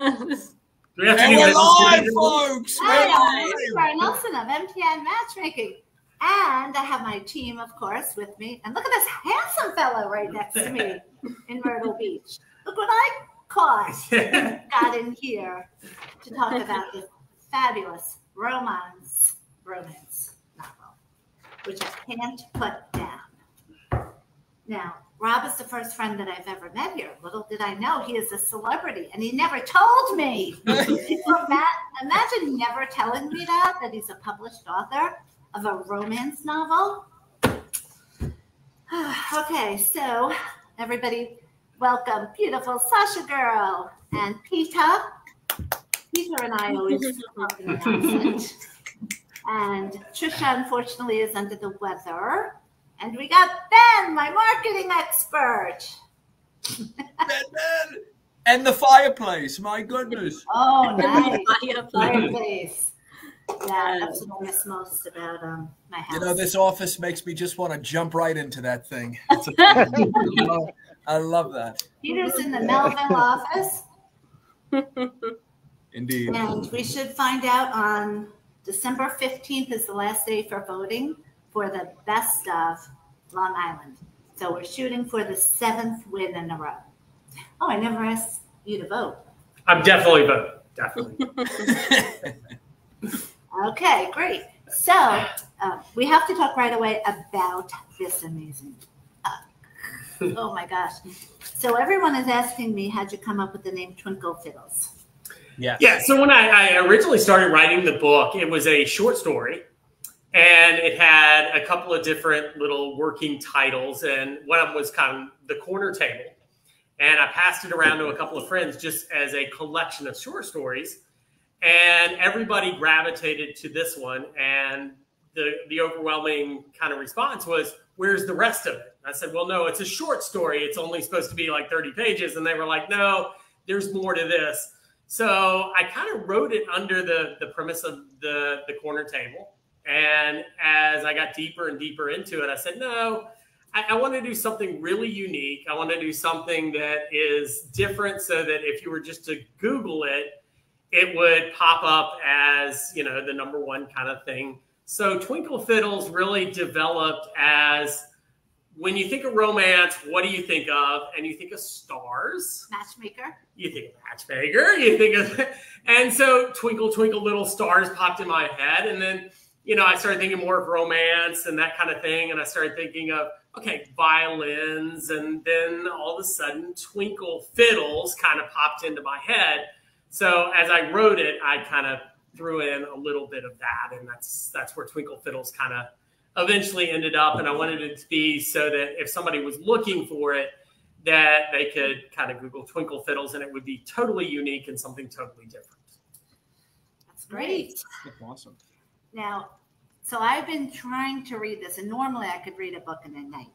We have to do we're this. live, folks. Hi, I'm Brian Nelson of MTN Matchmaking. And I have my team, of course, with me. And look at this handsome fellow right next to me in Myrtle Beach. Look what I got in here to talk about this fabulous romance novel, which I can't put down. Now, Rob is the first friend that I've ever met here. Little did I know he is a celebrity, and he never told me. Imagine never telling me that he's a published author of a romance novel. Okay, so everybody, welcome beautiful Sasha girl and Peter. Peter and I always talk in accent. And Trisha, unfortunately, is under the weather. And we got Ben, my marketing expert. And the fireplace, my goodness. Oh, nice. Fireplace. Yeah, that's what I miss most about my house. You know, this office makes me just want to jump right into that thing. I love that. Peter's in the Melville office. Indeed. And we should find out on December 15th is the last day for voting for the best of Long Island. So we're shooting for the 7th win in a row. Oh, I never asked you to vote. I'm definitely voting. Definitely. Okay, great. So we have to talk right away about this amazing book. Oh my gosh. So everyone is asking me, how'd you come up with the name Twinkle Fiddles? Yeah. So when I originally started writing the book, it was a short story. And it had a couple of different little working titles. And one of them was kind of the corner table. And I passed it around to a couple of friends just as a collection of short stories. And everybody gravitated to this one. And the overwhelming kind of response was, where's the rest of it? And I said, well, no, it's a short story. It's only supposed to be like 30 pages. And they were like, no, there's more to this. So I kind of wrote it under the premise of the corner table. And as I got deeper and deeper into it, I said, no, I want to do something really unique. I want to do something that is different so that if you were just to Google it, it would pop up as, you know, the #1 kind of thing. So Twinkle Fiddles really developed as, when you think of romance, what do you think of? And you think of stars. Matchmaker. You think of Matchmaker. You think of, and so Twinkle, Twinkle, Little Stars popped in my head. And then, you know, I started thinking more of romance and that kind of thing. And I started thinking of, okay, violins. And then all of a sudden, Twinkle Fiddles kind of popped into my head. So as I wrote it, I kind of threw in a little bit of that. And that's where Twinkle Fiddles kind of eventually ended up. And I wanted it to be so that if somebody was looking for it, that they could kind of Google Twinkle Fiddles and it would be totally unique and something totally different. That's great. That's awesome. Now, so I've been trying to read this, and normally I could read a book in a night,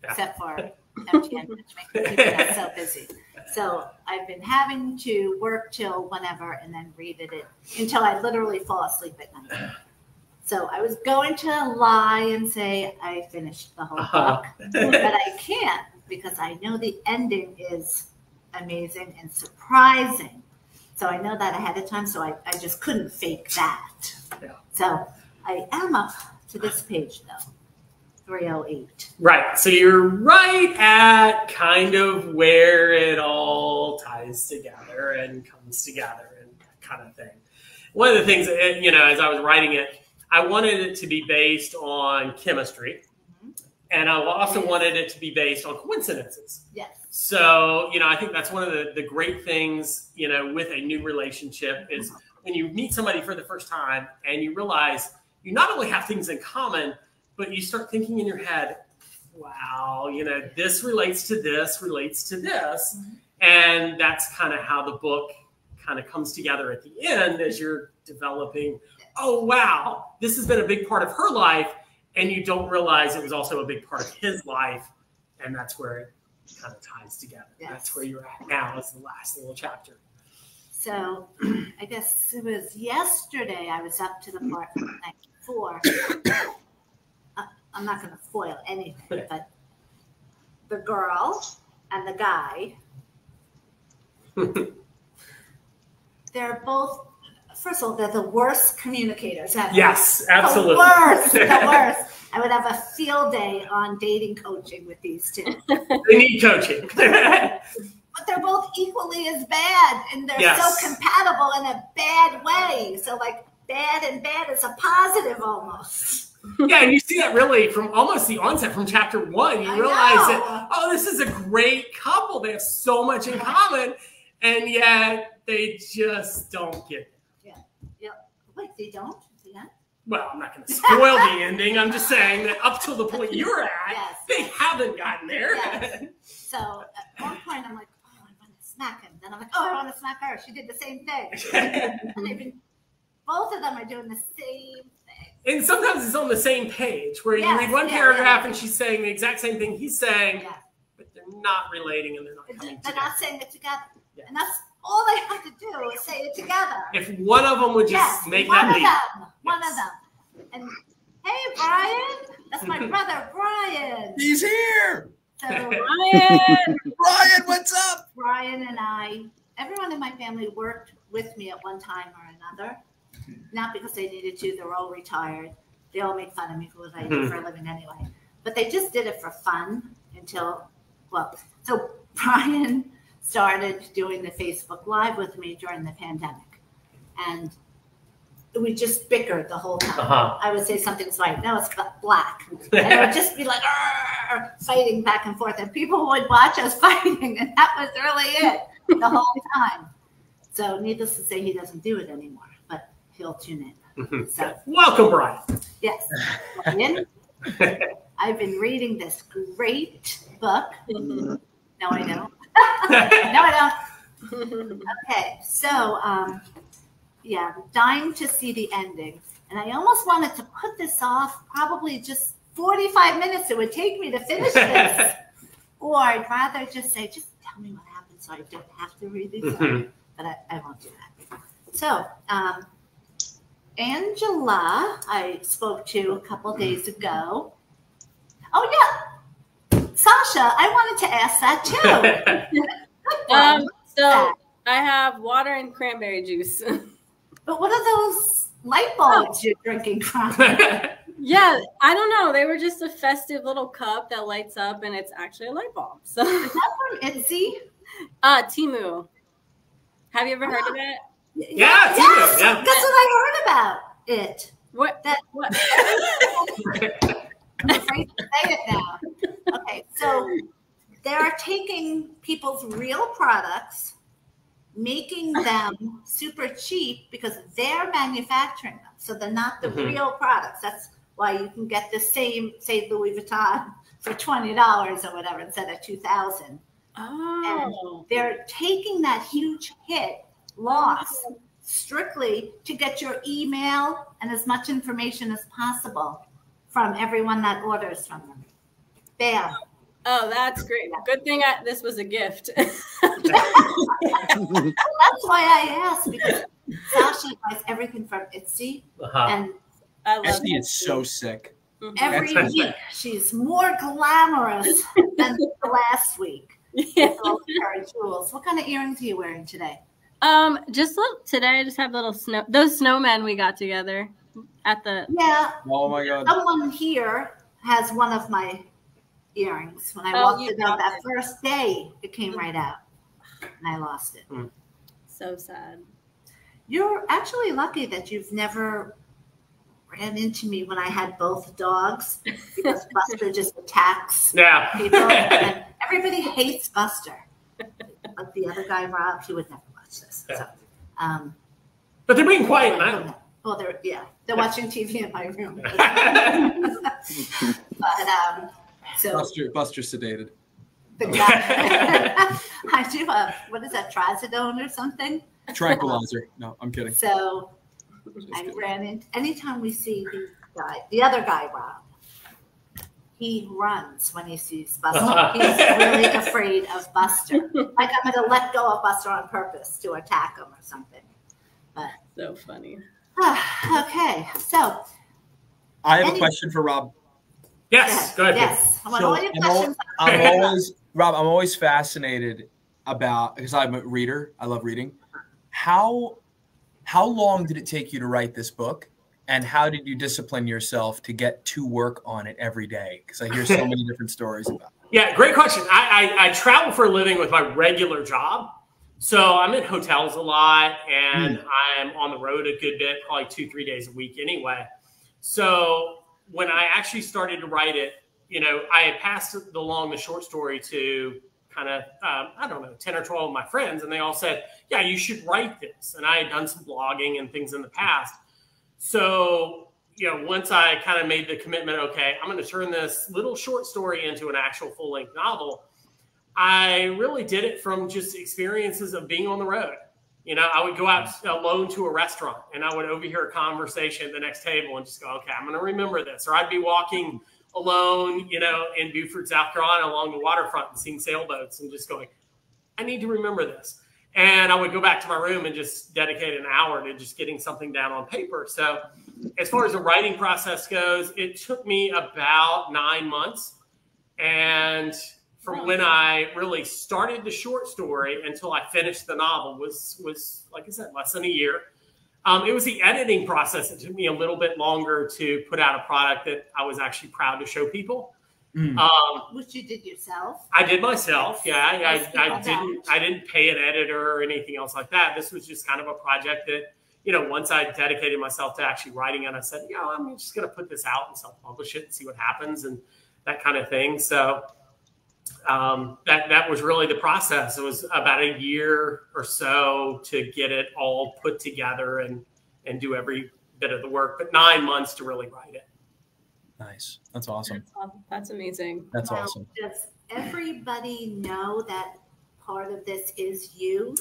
except for MTN Matchmaking. People are so busy. So I've been having to work till whenever and then read it until I literally fall asleep at night. So I was going to lie and say I finished the whole book, but I can't because I know the ending is amazing and surprising. So I know that ahead of time, so I just couldn't fake that. Yeah. So I am up to this page, though, 308. Right. So you're right at kind of where it all ties together and comes together and that kind of thing. One of the things, you know, as I was writing it, I wanted it to be based on chemistry. And I also wanted it to be based on coincidences. Yes. So, you know, I think that's one of the great things, you know, with a new relationship is when you meet somebody for the first time and you realize you not only have things in common, but you start thinking in your head, wow, you know, this relates to this, relates to this. And that's kind of how the book kind of comes together at the end as you're developing, oh, wow, this has been a big part of her life. And you don't realize it was also a big part of his life. And that's where it kind of ties together. Yes. That's where you're at now as the last little chapter. So I guess it was yesterday I was up to the part from the night before. I'm not going to spoil anything, but the girl and the guy they're both, first of all, they're the worst communicators ever. Yes, absolutely. The worst, the worst. I would have a field day on dating coaching with these two. They need coaching. But they're both equally as bad, and they're so compatible in a bad way. So like bad and bad is a positive almost. Yeah, and you see that really from almost the onset, from chapter 1. You realize that, oh, this is a great couple. They have so much in common, and yet they just don't get it. Yeah. Wait, they don't? Yeah. Well, I'm not going to spoil the ending. I'm just saying that up till the point you're at, they haven't gotten there. Yes. So at one point, I'm like, oh, I want to smack him. Then I'm like, oh, I want to smack her. She did the same thing. And both of them are doing the same thing. And sometimes it's on the same page where you read one paragraph and she's saying the exact same thing he's saying, but they're not relating and they're not coming together. They're not saying it together. Yeah. And that's all they have to do is say it together. If one of them would just make that leap. One of them. And hey, Brian, that's my brother, Brian. He's here. So Brian, what's up? Brian and everyone in my family worked with me at one time or another. Not because they needed to, they're all retired. They all make fun of me for what I do for a living anyway. But they just did it for fun until, so Brian started doing the Facebook Live with me during the pandemic. And we just bickered the whole time. I would say something's white. No, it's black. And it would just be like, fighting back and forth. And people would watch us fighting. And that was really it the whole time. So needless to say, he doesn't do it anymore. But he'll tune in. So welcome, Brian. Yes. I've been reading this great book. No, I don't. No, I don't. Okay, so I'm dying to see the ending. And I almost wanted to put this off probably just 45 minutes it would take me to finish this. Or I'd rather just say, just tell me what happened so I don't have to read these. But I won't do that. So Angela, I spoke to a couple days ago. Oh, yeah. Sasha, I wanted to ask that too. So I have water and cranberry juice. But what are those light bulbs you're drinking from? Yeah, I don't know. They were just a festive little cup that lights up, and it's actually a light bulb. So is that from Etsy? Timu. Have you ever heard of it? Yeah, yes, that's what I heard about it. What? What? I'm afraid to say it now. Okay, so they're taking people's real products, making them super cheap because they're manufacturing them. So they're not the real products. That's why you can get the same, say, Louis Vuitton for $20 or whatever instead of $2,000. Oh. And they're taking that huge loss strictly to get your email and as much information as possible from everyone that orders from them. Bam. Oh, that's great. Good thing this was a gift. Well, that's why I asked, because Sasha buys everything from Etsy. And I love Etsy is so sick. Every week, she's more glamorous than the last week. With all her jewels. What kind of earrings are you wearing today? Just look today. I just have little those snowmen we got together at the. Yeah. Oh my God. Someone here has one of my earrings. When I walked it out that first day, it came right out, and I lost it. So sad. You're actually lucky that you've never ran into me when I had both dogs, because Buster just attacks people. And everybody hates Buster. Like the other guy, Rob, he would never watch this. So, but they're being quiet now. Well, they're watching TV in my room. But so Buster sedated. The guy, I do what is that, trazodone or something? Tranquilizer. No, I'm kidding. So I ran into, anytime we see the other guy, Rob, he runs when he sees Buster. He's really afraid of Buster. Like I'm going to let go of Buster on purpose to attack him or something. But so funny. Okay, so I have a question for Rob. Yes, go ahead. Yes, I want all your questions. I'm always fascinated about, because I'm a reader. I love reading. how long did it take you to write this book? And how did you discipline yourself to get to work on it every day? Because I hear so many different stories about it. Yeah, great question. I travel for a living with my regular job. So I'm in hotels a lot, and I'm on the road a good bit, probably 2-3 days a week anyway. So when I actually started to write it, I had passed along the short story to kind of, I don't know, 10 or 12 of my friends, and they all said, yeah, you should write this. And I had done some blogging and things in the past. So, once I kind of made the commitment, okay, I'm going to turn this little short story into an actual full-length novel, I really did it from just experiences of being on the road. I would go out alone to a restaurant, and I would overhear a conversation at the next table and just go, okay, I'm going to remember this. Or I'd be walking alone, in Beaufort, South Carolina along the waterfront and seeing sailboats and just going, I need to remember this. And I would go back to my room and just dedicate an hour to just getting something down on paper. So as far as the writing process goes, it took me about 9 months. And from when I really started the short story until I finished the novel was like I said, less than a year. It was the editing process that took me a little bit longer to put out a product that I was actually proud to show people. Which you did yourself? I did myself. Yeah, I didn't pay an editor or anything else like that. This was just kind of a project that, once I dedicated myself to actually writing it, I said, I'm just going to put this out and self-publish it and see what happens and that kind of thing. So that was really the process. It was about a year or so to get it all put together and do every bit of the work, but 9 months to really write it. Nice. That's awesome. That's amazing. That's awesome. Does everybody know that part of this is you?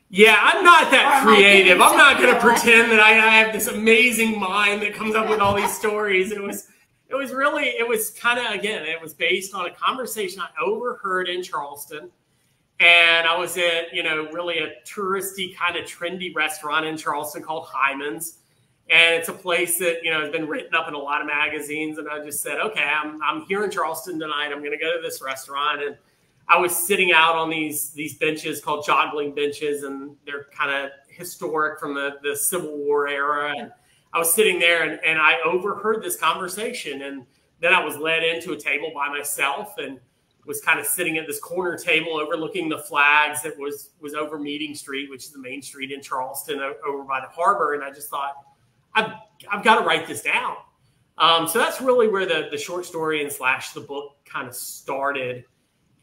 Yeah, I'm not that creative. I'm not going to pretend that I have this amazing mind that comes up with all these stories. It was kind of, again, it was based on a conversation I overheard in Charleston. And I was at, really a touristy kind of trendy restaurant in Charleston called Hyman's. And it's a place that, has been written up in a lot of magazines. And I just said, okay, I'm here in Charleston tonight. I'm going to go to this restaurant. And I was sitting out on these benches called joggling benches. And they're kind of historic from the Civil War era. And I was sitting there and I overheard this conversation. And then I was led into a table by myself and was kind of sitting at this corner table overlooking the flags that was over Meeting Street, which is the main street in Charleston over by the harbor. And I just thought, I've got to write this down. So that's really where the short story and / the book kind of started.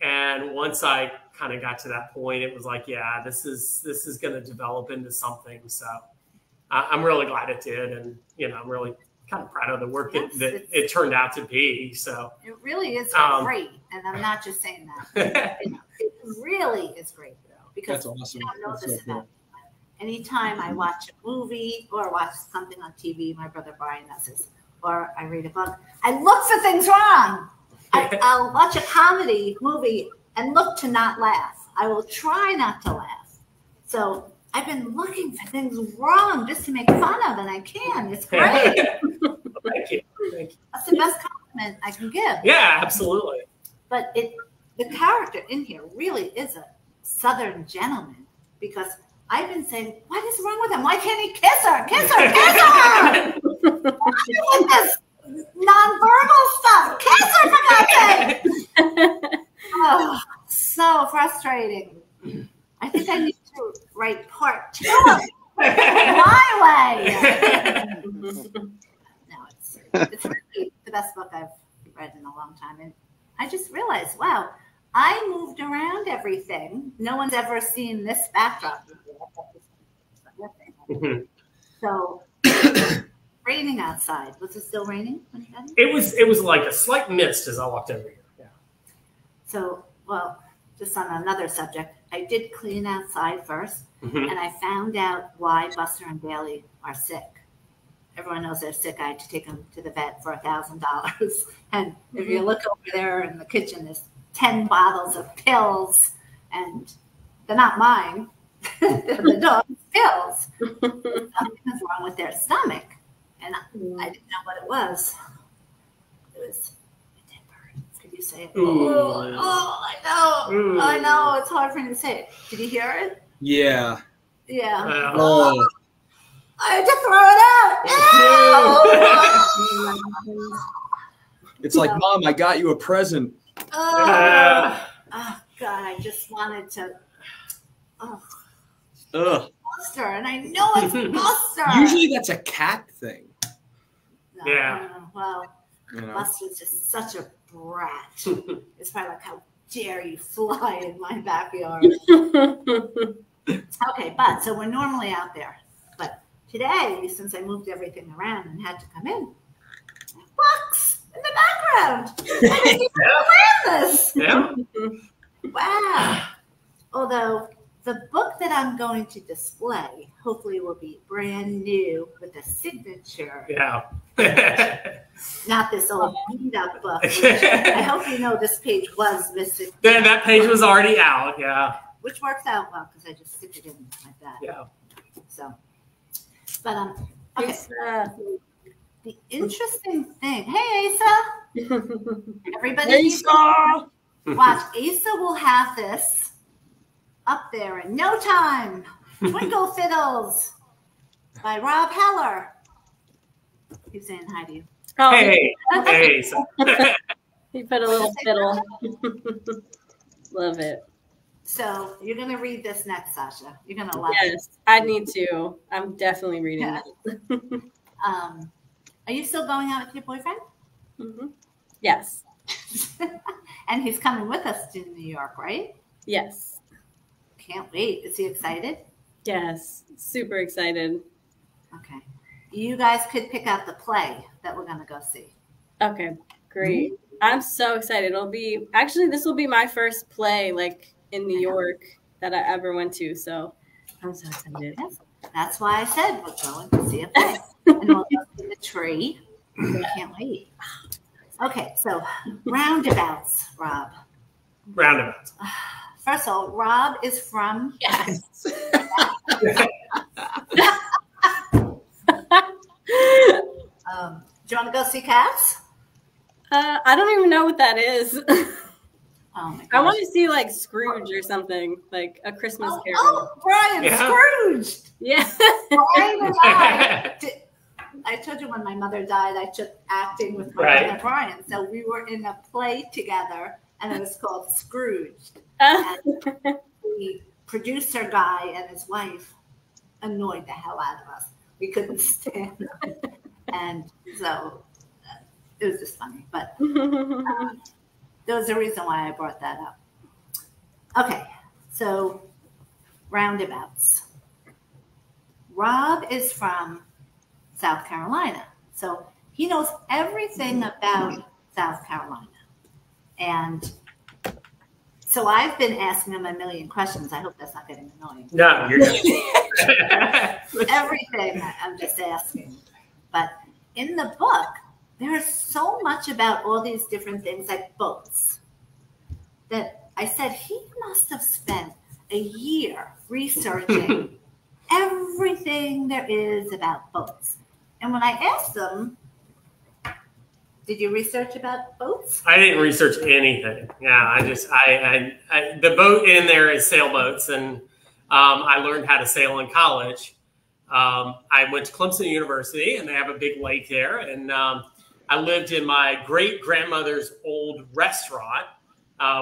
And once I kind of got to that point, it was like, yeah, this is going to develop into something. So I'm really glad it did. And, I'm really kind of proud of the work that it turned out to be. So it really is great. And I'm not just saying that. It really is great, though, because that's awesome. you don't know that's this so cool. about me. Anytime I watch a movie or watch something on TV, my brother Brian does this, or I read a book, I look for things wrong. I'll watch a comedy movie and look to not laugh. I will try not to laugh. So I've been looking for things wrong just to make fun of, and I can. It's great. Thank you. That's the best compliment I can give. Yeah, absolutely. But the character in here really is a Southern gentleman, because I've been saying, what is wrong with him? Why can't he kiss her? Kiss her! Kiss her! With this nonverbal stuff. Kiss her, for God's sake! Oh, so frustrating. I think I need to write part 2 of it my way. No, it's really the best book I've read in a long time. And I just realized, wow, I moved around everything. No one's ever seen this backdrop before. So, raining outside. Was it still raining when you got in? It was like a slight mist as I walked over here. Yeah. So, well, just on another subject, I did clean outside first, and I found out why Buster and Bailey are sick. Everyone knows they're sick. I had to take them to the vet for $1,000. And if you look over there in the kitchen, there's 10 bottles of pills, and they're not mine. The dog's pills. Something's wrong with their stomach. And I didn't know what it was. It was a dead bird. Could you say it? Oh, I know. I know. It's hard for me to say it. Did you hear it? Yeah. Yeah. Oh. I had to throw it out. It's like, Mom, I got you a present. Oh God, I just wanted to. Buster, and I know it's Buster. Usually that's a cat thing. No, Yeah. Well, Buster's just such a brat. It's probably like, how dare you fly in my backyard? Okay, but so we're normally out there. But today, since I moved everything around and had to come in, books in the background. I didn't even plan this. Yeah. Wow. Although the book that I'm going to display hopefully will be brand new with a signature. Yeah. Not this old beat up book. I hope you know this page was missing. That page was already out. Yeah. Which works out well because I just stick it in like that. Yeah. So, but okay. The interesting thing. Hey, Asa. Everybody. Asa. Watch. Asa will have this up there in no time. Twinkle Fiddles by Rob Heller. He's saying hi to you. Oh, Hey. Hey. So. He put a little fiddle. Love it. So you're going to read this next, Sasha. You're going to love it. Yes, I need to. I'm definitely reading it. Are you still going out with your boyfriend? Mm-hmm. Yes. And he's coming with us to New York, right? Yes. Can't wait. Is he excited? Yes. Super excited. Okay. You guys could pick out the play that we're going to go see. Okay, great. I'm so excited. This will be my first play like in New York that I ever went to. So I'm so excited. Yes. That's why I said we're going to see a play. And we'll go to the tree. I can't wait. Okay, so roundabouts, Rob. Roundabouts. First of all, Rob is from. Yes. Do you want to go see Cats? I don't even know what that is. Oh my gosh. I want to see like Scrooge or something, like A Christmas Carol. Oh, Brian, Yeah. Scrooge. Yeah. Brian and I told you when my mother died, I took acting with my Right. brother Brian. So we were in a play together, and it was called Scrooge. And the producer guy and his wife annoyed the hell out of us. We couldn't stand them. And so it was just funny. But there was a reason why I brought that up. Okay, so roundabouts. Rob is from South Carolina, so he knows everything about South Carolina. And so I've been asking him a million questions. I hope that's not getting annoying. No, you're good. Everything I'm just asking. But in the book, there's so much about all these different things like boats that I said he must have spent a year researching everything there is about boats. And when I asked him, did you research about boats? I didn't research anything. Yeah, the boat in there is sailboats, and I learned how to sail in college. I went to Clemson University, and they have a big lake there, and I lived in my great-grandmother's old restaurant,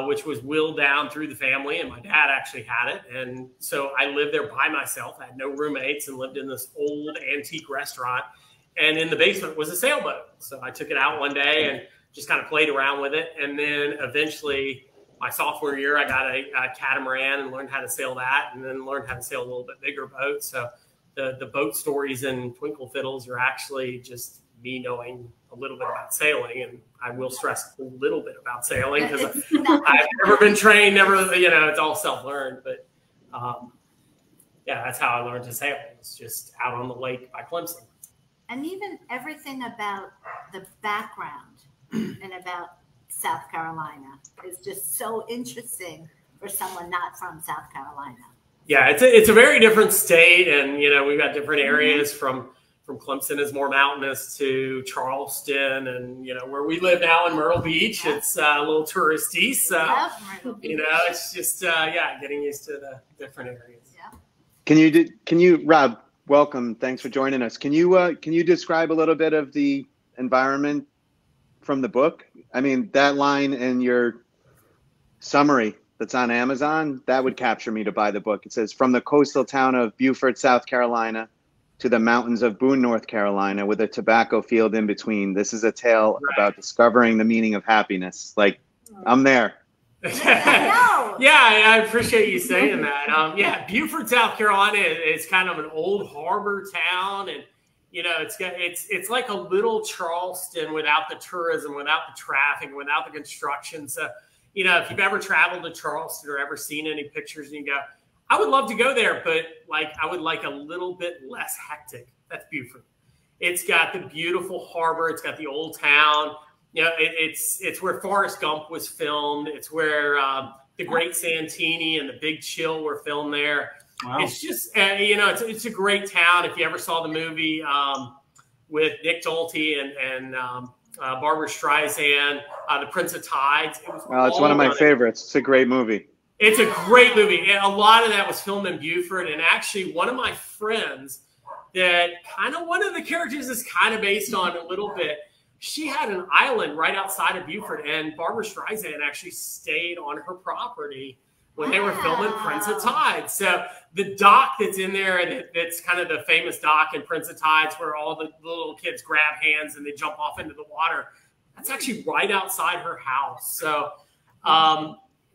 which was willed down through the family, and my dad actually had it. And so I lived there by myself. I had no roommates and lived in this old antique restaurant. And in the basement was a sailboat. So I took it out one day and just kind of played around with it. And then eventually, my sophomore year, I got a catamaran and learned how to sail that, and then learned how to sail a little bit bigger boats. So the boat stories in Twinkle Fiddles are actually just me knowing a little bit about sailing. And I will stress a little bit about sailing because I've never been trained, it's all self-learned. But yeah, that's how I learned to sail. It's just out on the lake by Clemson. And even everything about the background and about South Carolina is just so interesting for someone not from South Carolina. Yeah, it's a very different state, and we've got different areas from Clemson is more mountainous to Charleston, and where we live now in Myrtle Beach, it's a little touristy. So it's just getting used to the different areas. Yeah. Can you, Rob? Welcome. Thanks for joining us. Can you describe a little bit of the environment from the book? I mean, that line in your summary that's on Amazon, that would capture me to buy the book. It says, from the coastal town of Beaufort, South Carolina, to the mountains of Boone, North Carolina, with a tobacco field in between. This is a tale about discovering the meaning of happiness. Like, I'm there. Yeah, I appreciate you saying that. Yeah, Beaufort, South Carolina is kind of an old harbor town, and you know, it's like a little Charleston without the tourism, without the traffic, without the construction. So, you know, if you've ever traveled to Charleston or ever seen any pictures, and you go, I would love to go there, but like I would like a little bit less hectic. That's Beaufort. It's got the beautiful harbor. It's got the old town. You know, it's where Forrest Gump was filmed. It's where The Great Santini and The Big Chill were filmed there. Wow. It's just, you know, it's a great town. If you ever saw the movie with Nick Nolte and Barbara Streisand, The Prince of Tides. It's one of my favorites. It's a great movie. It's a great movie. And a lot of that was filmed in Beaufort. And actually, one of my friends that kind of one of the characters is kind of based on a little bit. She had an island right outside of Beaufort, and Barbara Streisand actually stayed on her property when they were filming Prince of Tides. So the dock that's in there, that's kind of the famous dock in Prince of Tides where all the little kids grab hands and they jump off into the water, that's actually right outside her house. So,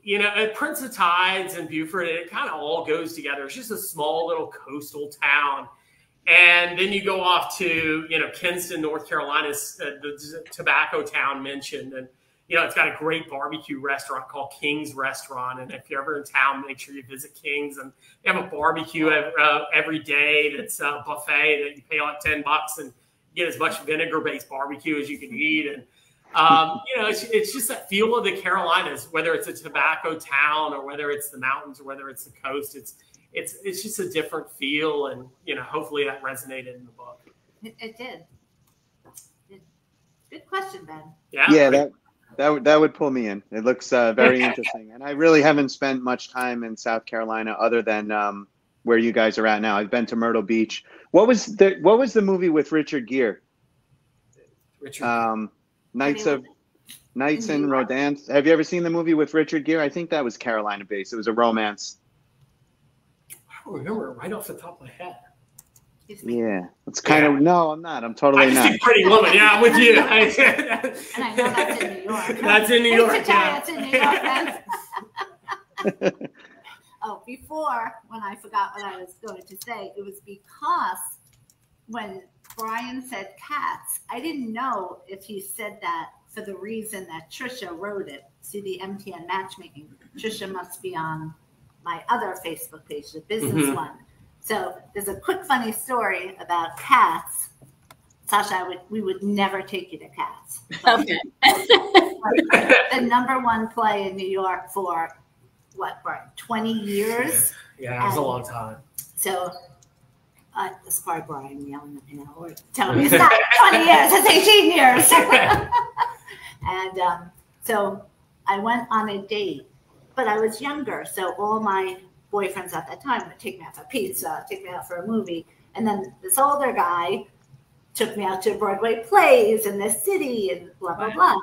you know, at Prince of Tides and Beaufort, it kind of all goes together. It's just a small little coastal town. And then you go off to, you know, Kinston, North Carolina's the tobacco town mentioned. And, you know, it's got a great barbecue restaurant called King's Restaurant. And if you're ever in town, make sure you visit King's. And they have a barbecue every day that's a buffet that you pay like $10 and get as much vinegar-based barbecue as you can eat. And, you know, it's just that feel of the Carolinas, whether it's a tobacco town or whether it's the mountains or whether it's the coast. It's just a different feel, and you know, hopefully that resonated in the book. It did. Good question, Ben. Yeah, that would pull me in. It looks very interesting, and I really haven't spent much time in South Carolina other than where you guys are at now. I've been to Myrtle Beach. What was the movie with Richard Gere? Knights in Rodanthe. Have you ever seen the movie with Richard Gere? I think that was Carolina based. It was a romance. I don't remember it right off the top of my head. Yeah, it's kind of no. I'm not. I'm totally not. I just Pretty Woman. Yeah, I'm with you. And I know that's in New York. That's in New York. Yeah. That's in New York. Oh, before when I forgot what I was going to say, it was because when Brian said cats, I didn't know if he said that for the reason that Trisha wrote it. See the MTN Matchmaking. Trisha must be on my other Facebook page, the business one. So there's a quick funny story about cats. Sasha, we would never take you to Cats. Okay. The #1 play in New York for what, Brian, 20 years? Yeah, it was a long time. So it's probably Brian yelling at me now, or telling me it's not 20 years, it's 18 years. And so I went on a date. But I was younger, so all my boyfriends at that time would take me out for pizza, take me out for a movie. And then this older guy took me out to Broadway plays in the city and blah, blah, blah.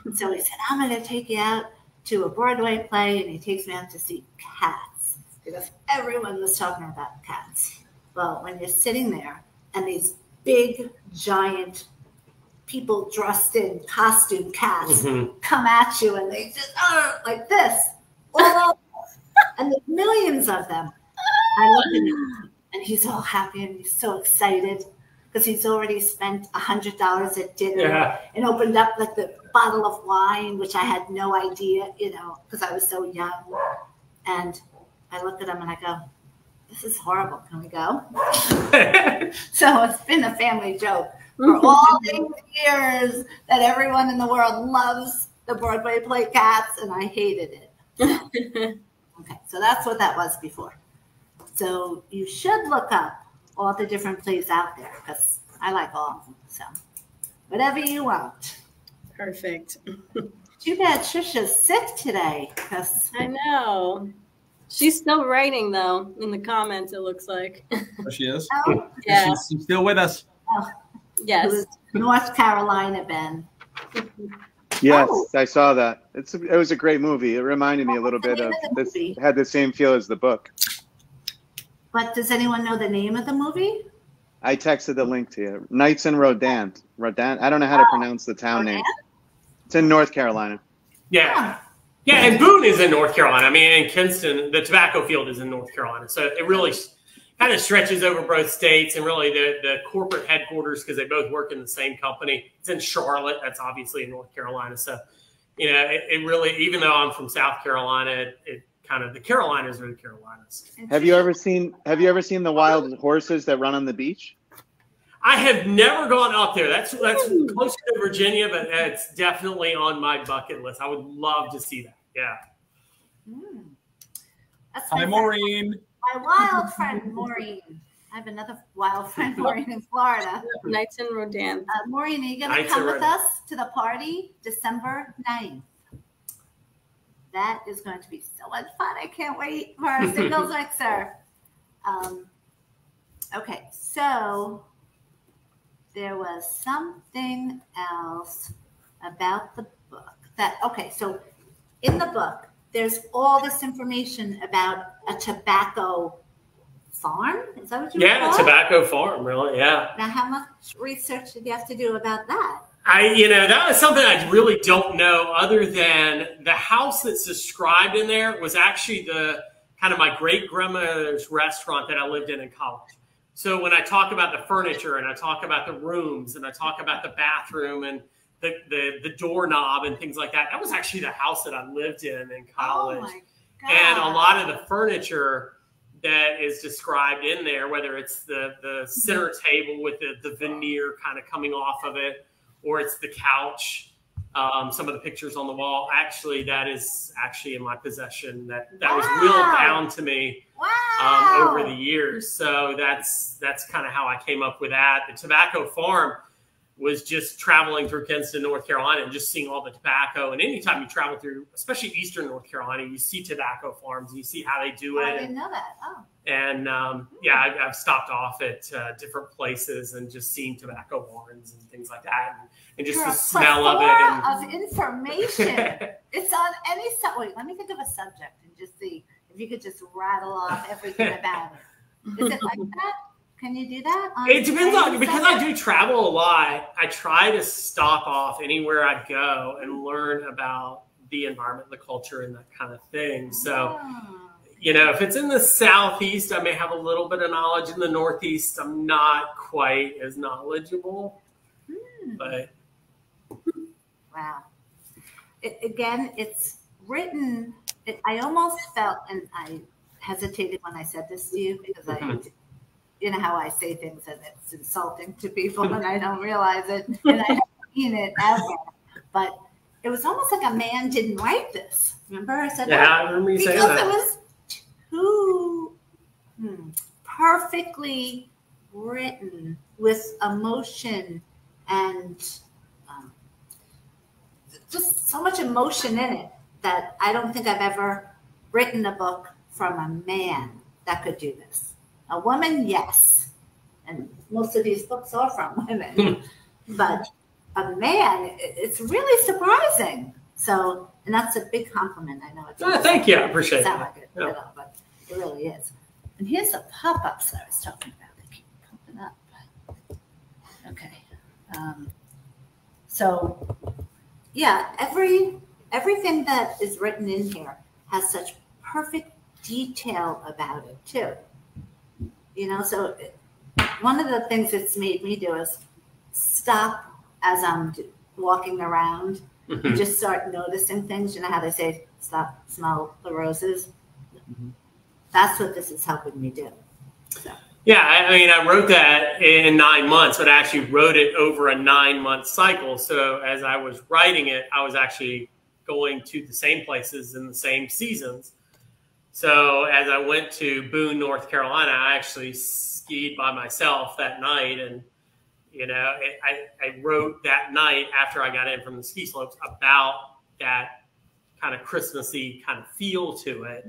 And so he said, I'm going to take you out to a Broadway play. And he takes me out to see Cats because everyone was talking about Cats. Well, when you're sitting there and these big, giant people dressed in costume cats come at you and they just, like this. All over. And there's millions of them. I look at him, and he's all happy and he's so excited because he's already spent $100 at dinner and opened up like the bottle of wine, which I had no idea, you know, because I was so young. And I look at him and I go, this is horrible. Can we go? So it's been a family joke for all these years that everyone in the world loves the Broadway play Cats, and I hated it. Okay, so that's what that was before. So you should look up all the different plays out there because I like all of them. So whatever you want. Perfect. Too bad Trisha's sick today because I know. She's still writing though in the comments. It looks like. Oh, she is. Oh, Yeah. She's still with us. oh, it Yes. was North Carolina, Ben. Yes, Oh. I saw that. It was a great movie. It reminded me a little bit of this. Had the same feel as the book. But does anyone know the name of the movie? I texted the link to you. Nights in Rodan. Rodan. I don't know how to pronounce the town name. It's in North Carolina. Yeah. Yeah, and Boone is in North Carolina. I mean, in Kinston, the tobacco field is in North Carolina. So it really kind of stretches over both states, and really the corporate headquarters, because they both work in the same company. It's in Charlotte. That's obviously in North Carolina. So, you know, it really, even though I'm from South Carolina, it kind of, the Carolinas are the Carolinas. Have you ever seen the wild horses that run on the beach? I have never gone up there. That's closer to Virginia, but it's definitely on my bucket list. I would love to see that. Yeah. That's Hi, Maureen. my wild friend, Maureen. I have another wild friend, Maureen, in Florida. Nights in Rodan. Maureen, are you going to come with us to the party December 9th? That is going to be so much fun. I can't wait for our singles mixer. Okay, so there was something else about the book so in the book, there's all this information about a tobacco farm. Is that what you call it? Tobacco farm, really, yeah. Now, how much research did you have to do about that? That was something I really don't know, other than the house that's described in there was actually the kind of my great-grandmother's restaurant that I lived in college. So when I talk about the furniture and I talk about the rooms and I talk about the bathroom and the doorknob and things like that, that was actually the house that I lived in college. Oh my God. And a lot of the furniture that is described in there, whether it's the center table with the veneer kind of coming off of it, or it's the couch, some of the pictures on the wall, actually, that is actually in my possession. That was wheeled down to me over the years. So that's kind of how I came up with that. The tobacco farm was just traveling through Kinston, North Carolina, and just seeing all the tobacco. And anytime you travel through, especially Eastern North Carolina, you see tobacco farms, and you see how they do it. I didn't know that. Oh. And I've stopped off at different places and just seen tobacco barns and things like that, and just the smell of it. Of information. It's on any subject. Let me think of a subject and just see if you could just rattle off everything about it. Is it like that? Can you do that? It depends on, because I do travel a lot, I try to stop off anywhere I go and learn about the environment, the culture, and that kind of thing. So, if it's in the Southeast, I may have a little bit of knowledge. In the Northeast, I'm not quite as knowledgeable. But wow. It's written, I almost felt, and I hesitated when I said this to you, because you know how I say things and it's insulting to people and I don't realize it and I haven't seen it ever. But it was almost like a man didn't write this. Remember I said that? I remember you saying that. Because it was too perfectly written with emotion and just so much emotion in it that I don't think I've ever written a book from a man that could do this. A woman, yes. And most of these books are from women. But a man, it's really surprising. So, and that's a big compliment. I know it's thank you. I appreciate it. Sound like it, but it really is. And here's the pop-ups that I was talking about. They keep popping up. Okay. So, yeah, everything that is written in here has such perfect detail about it, too. So one of the things it's made me do is stop as I'm walking around and just start noticing things. You know how they say, stop, smell the roses? That's what this is helping me do. So. Yeah, I wrote that in 9 months, but I actually wrote it over a 9-month cycle. So as I was writing it, I was actually going to the same places in the same seasons. So as I went to Boone, North Carolina, I actually skied by myself that night. And, I wrote that night after I got in from the ski slopes about that kind of Christmassy kind of feel to it.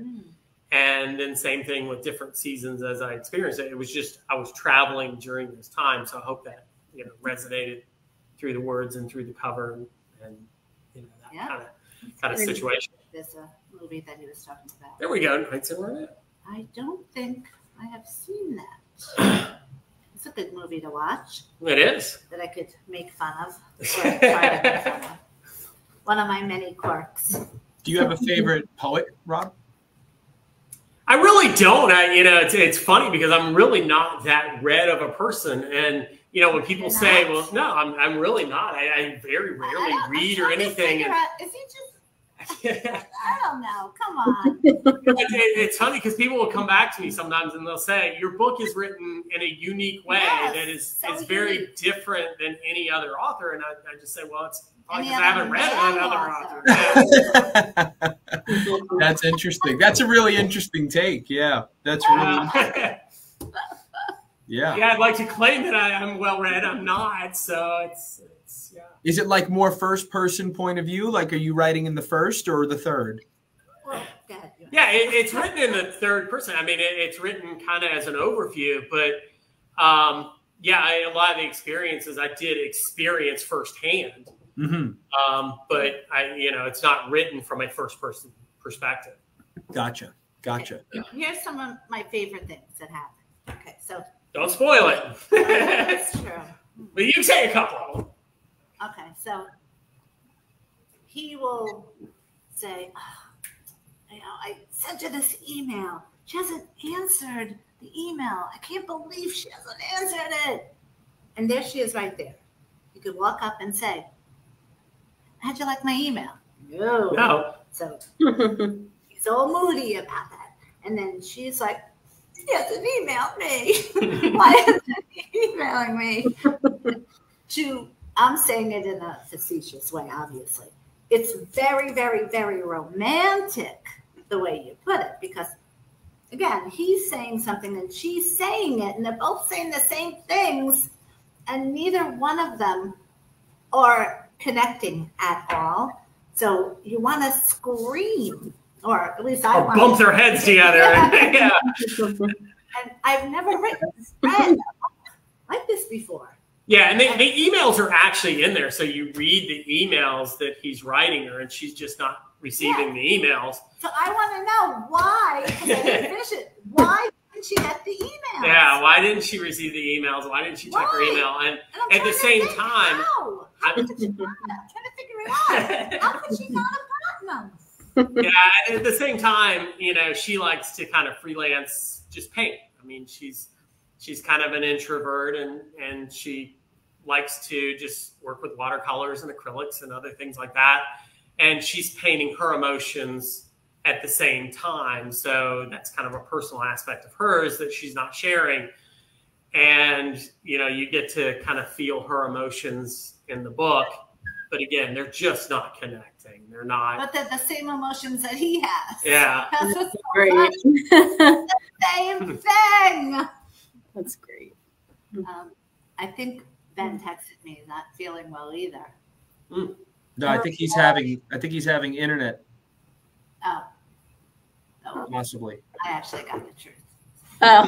And then same thing with different seasons as I experienced it. It was just, I was traveling during this time. So I hope that, resonated through the words and through the cover and that kind of situation. There's a movie that he was talking about. There we go. Knights in Lorna. I don't think I have seen that. It's a good movie to watch. It is. That I could make fun of. Or try to make fun of. One of my many quirks. Do you have a favorite poet, Rob? I really don't. It's funny because I'm really not that read of a person. And, when people say, well, no, I'm really not. I very rarely read or anything. Is he just, I don't know. Come on. It's funny because people will come back to me sometimes and they'll say, your book is written in a unique way that is very different than any other author. And I just say, well, it's probably because I haven't read another author. That's interesting. That's a really interesting take. Yeah, that's really interesting. Yeah. Yeah, I'd like to claim that I'm well read. I'm not. So it's yeah. Is it like more first person point of view? Like, are you writing in the first or the third? Well, go ahead. Yeah, it's written in the third person. I mean, it's written kind of as an overview, but a lot of the experiences I did experience firsthand. Mm-hmm. But it's not written from a first person perspective. Gotcha. Here's some of my favorite things that happened. Okay, so don't spoil it. that's true. But you can say a couple of them. Okay, so he will say, I sent her this email. She hasn't answered the email. I can't believe she hasn't answered it. And there she is right there. You could walk up and say, how'd you like my email? No. So he's all moody about that. And then she's like, he hasn't emailed me. Why isn't he emailing me? I'm saying it in a facetious way, obviously. It's very, very, very romantic the way you put it, because again, he's saying something and she's saying it, and they're both saying the same things, and neither one of them are connecting at all. So you want to scream, or at least I want bump their heads together. Yeah. And I've never read like this before. Yeah, and the emails are actually in there. So you read the emails that he's writing her, and she's just not receiving the emails. So I want to know why, because I didn't finish it, why didn't she get the emails? Yeah, why didn't she receive the emails? Why didn't she check her email? And at the same time, how could she not? I'm trying to figure it out. How could she not have gotten them? Yeah, at the same time, she likes to kind of freelance, just paint. I mean, she's kind of an introvert, and she likes to just work with watercolors and acrylics and other things like that. And she's painting her emotions at the same time. So that's kind of a personal aspect of hers that she's not sharing. And, you get to kind of feel her emotions in the book. But again, they're just not connecting. They're not. But they're the same emotions that he has. Yeah. That's what's so great. the same thing. That's great. I think Ben texted me not feeling well either. No, I think he's having internet. Oh, possibly. I actually got the truth. Oh,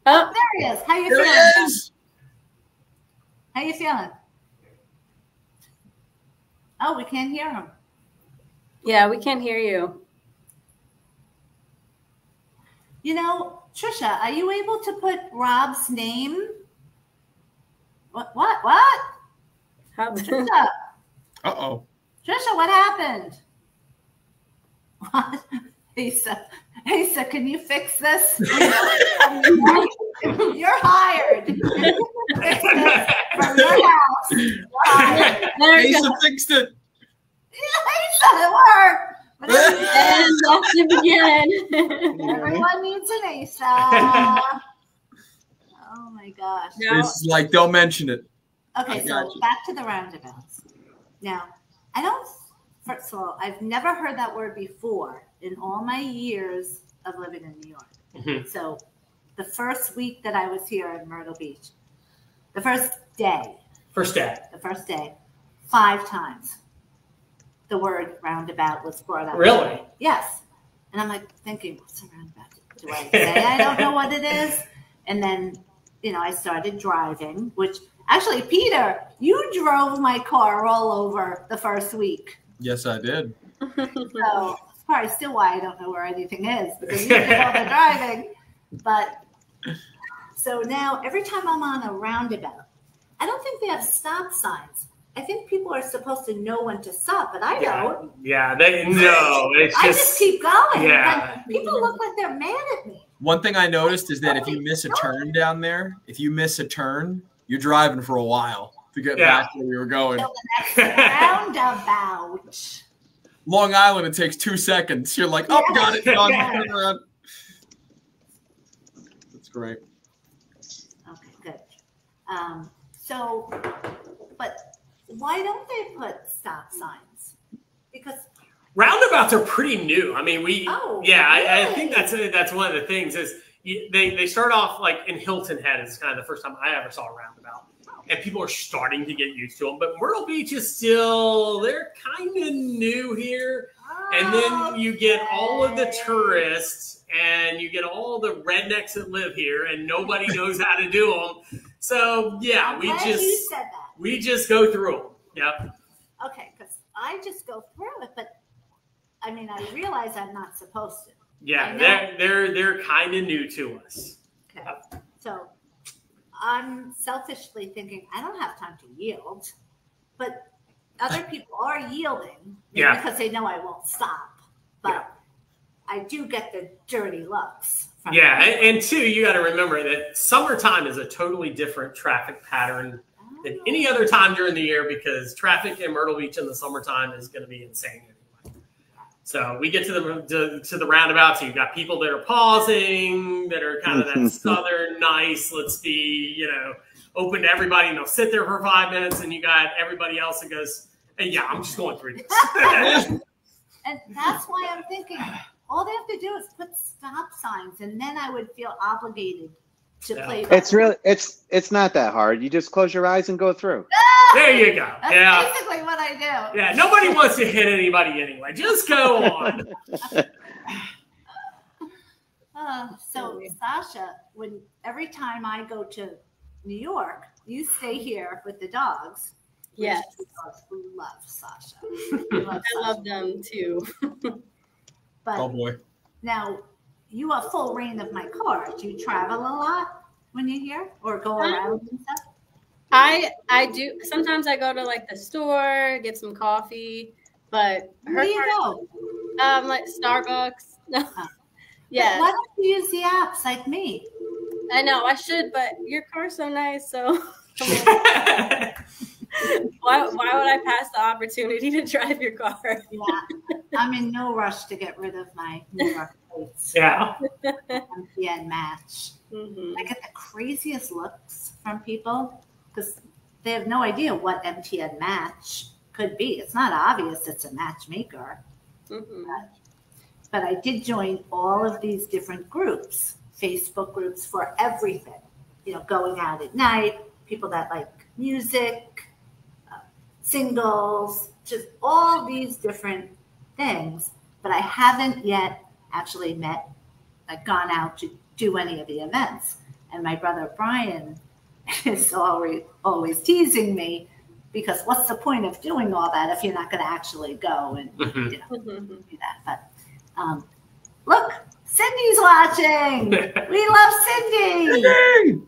there he is. How you There feeling? he is. How you feeling? Oh, we can't hear him. Yeah, we can't hear you. Trisha, are you able to put Rob's name? What? How? Trisha, Uh-oh. Trisha, what happened? What? Lisa, can you fix this? You're hired. Fix this from your house. You're hired. Asa fixed it. Lisa, it worked. But And lost him again. everyone needs an Asa. Oh my gosh. No. It's like, don't mention it. Okay, so back to the roundabouts. Now, first of all, I've never heard that word before in all my years of living in New York. Mm-hmm. So the first week that I was here in Myrtle Beach, the first day, 5 times, the word roundabout was brought up. Really? Yes. And I'm like thinking, what's a roundabout? Do I say I don't know what it is? And then, I started driving, which actually, Peter, you drove my car all over the first week. Yes, I did. So it's probably still why I don't know where anything is, because you did all the driving. But so now every time I'm on a roundabout, I don't think they have stop signs. I think people are supposed to know when to stop, but I don't. Yeah, I just keep going. Yeah. And people look like they're mad at me. One thing I noticed is that if you miss a turn down there, you're driving for a while to get back where you were going. So the next roundabout. Long Island, it takes 2 seconds. You're like, oh, got it, done. Turn around. That's great. Okay, good. But why don't they put stop signs? Because roundabouts are pretty new. I mean, really? I think that's one of the things is they start off like in Hilton Head is kind of the first time I ever saw a roundabout, and people are starting to get used to them. But Myrtle Beach is they're kind of new here, and then you get all of the tourists and you get all the rednecks that live here, and nobody knows how to do them. So yeah, we just go through them. Yep. Okay, because I just go through it, but I mean, I realize I'm not supposed to. Yeah, they're kind of new to us. Okay, so I'm selfishly thinking I don't have time to yield, but other people are yielding because they know I won't stop. But I do get the dirty looks. And two, you got to remember that summertime is a totally different traffic pattern than any other time during the year, because traffic in Myrtle Beach in the summertime is going to be insane anyway. So we get to the roundabouts, and you've got people that are pausing, that are kind of that southern nice, let's be, open to everybody, and they'll sit there for 5 minutes, and you got everybody else that goes, hey, yeah, I'm just going through this. And that's why I'm thinking all they have to do is put stop signs, and then I would feel obligated to play. It's not that hard. You just close your eyes and go through. There you go. That's basically what I do. Yeah, nobody wants to hit anybody anyway. Just go on. So Sasha, every time I go to New York, you stay here with the dogs. Yes. Love Sasha. I love them too. But oh boy. Now you have full reign of my car. Do you travel a lot when you're here, or go around and stuff? I do. Sometimes I go to like the store, get some coffee, but where do you go? Like Starbucks. Yeah. Why don't you use the apps like me? I know I should, but your car's so nice, so why would I pass the opportunity to drive your car? Yeah, I'm in no rush to get rid of my New York plates. Yeah. MTN Match. I get the craziest looks from people because they have no idea what MTN Match could be. It's not obvious it's a matchmaker. But I did join all of these different groups, Facebook groups for everything. Going out at night, people that like music, singles, just all these different things. But I haven't yet actually gone out to do any of the events. And my brother Brian is always teasing me, because what's the point of doing all that if you're not going to actually go and do that? But look, Cindy's watching. We love Cindy.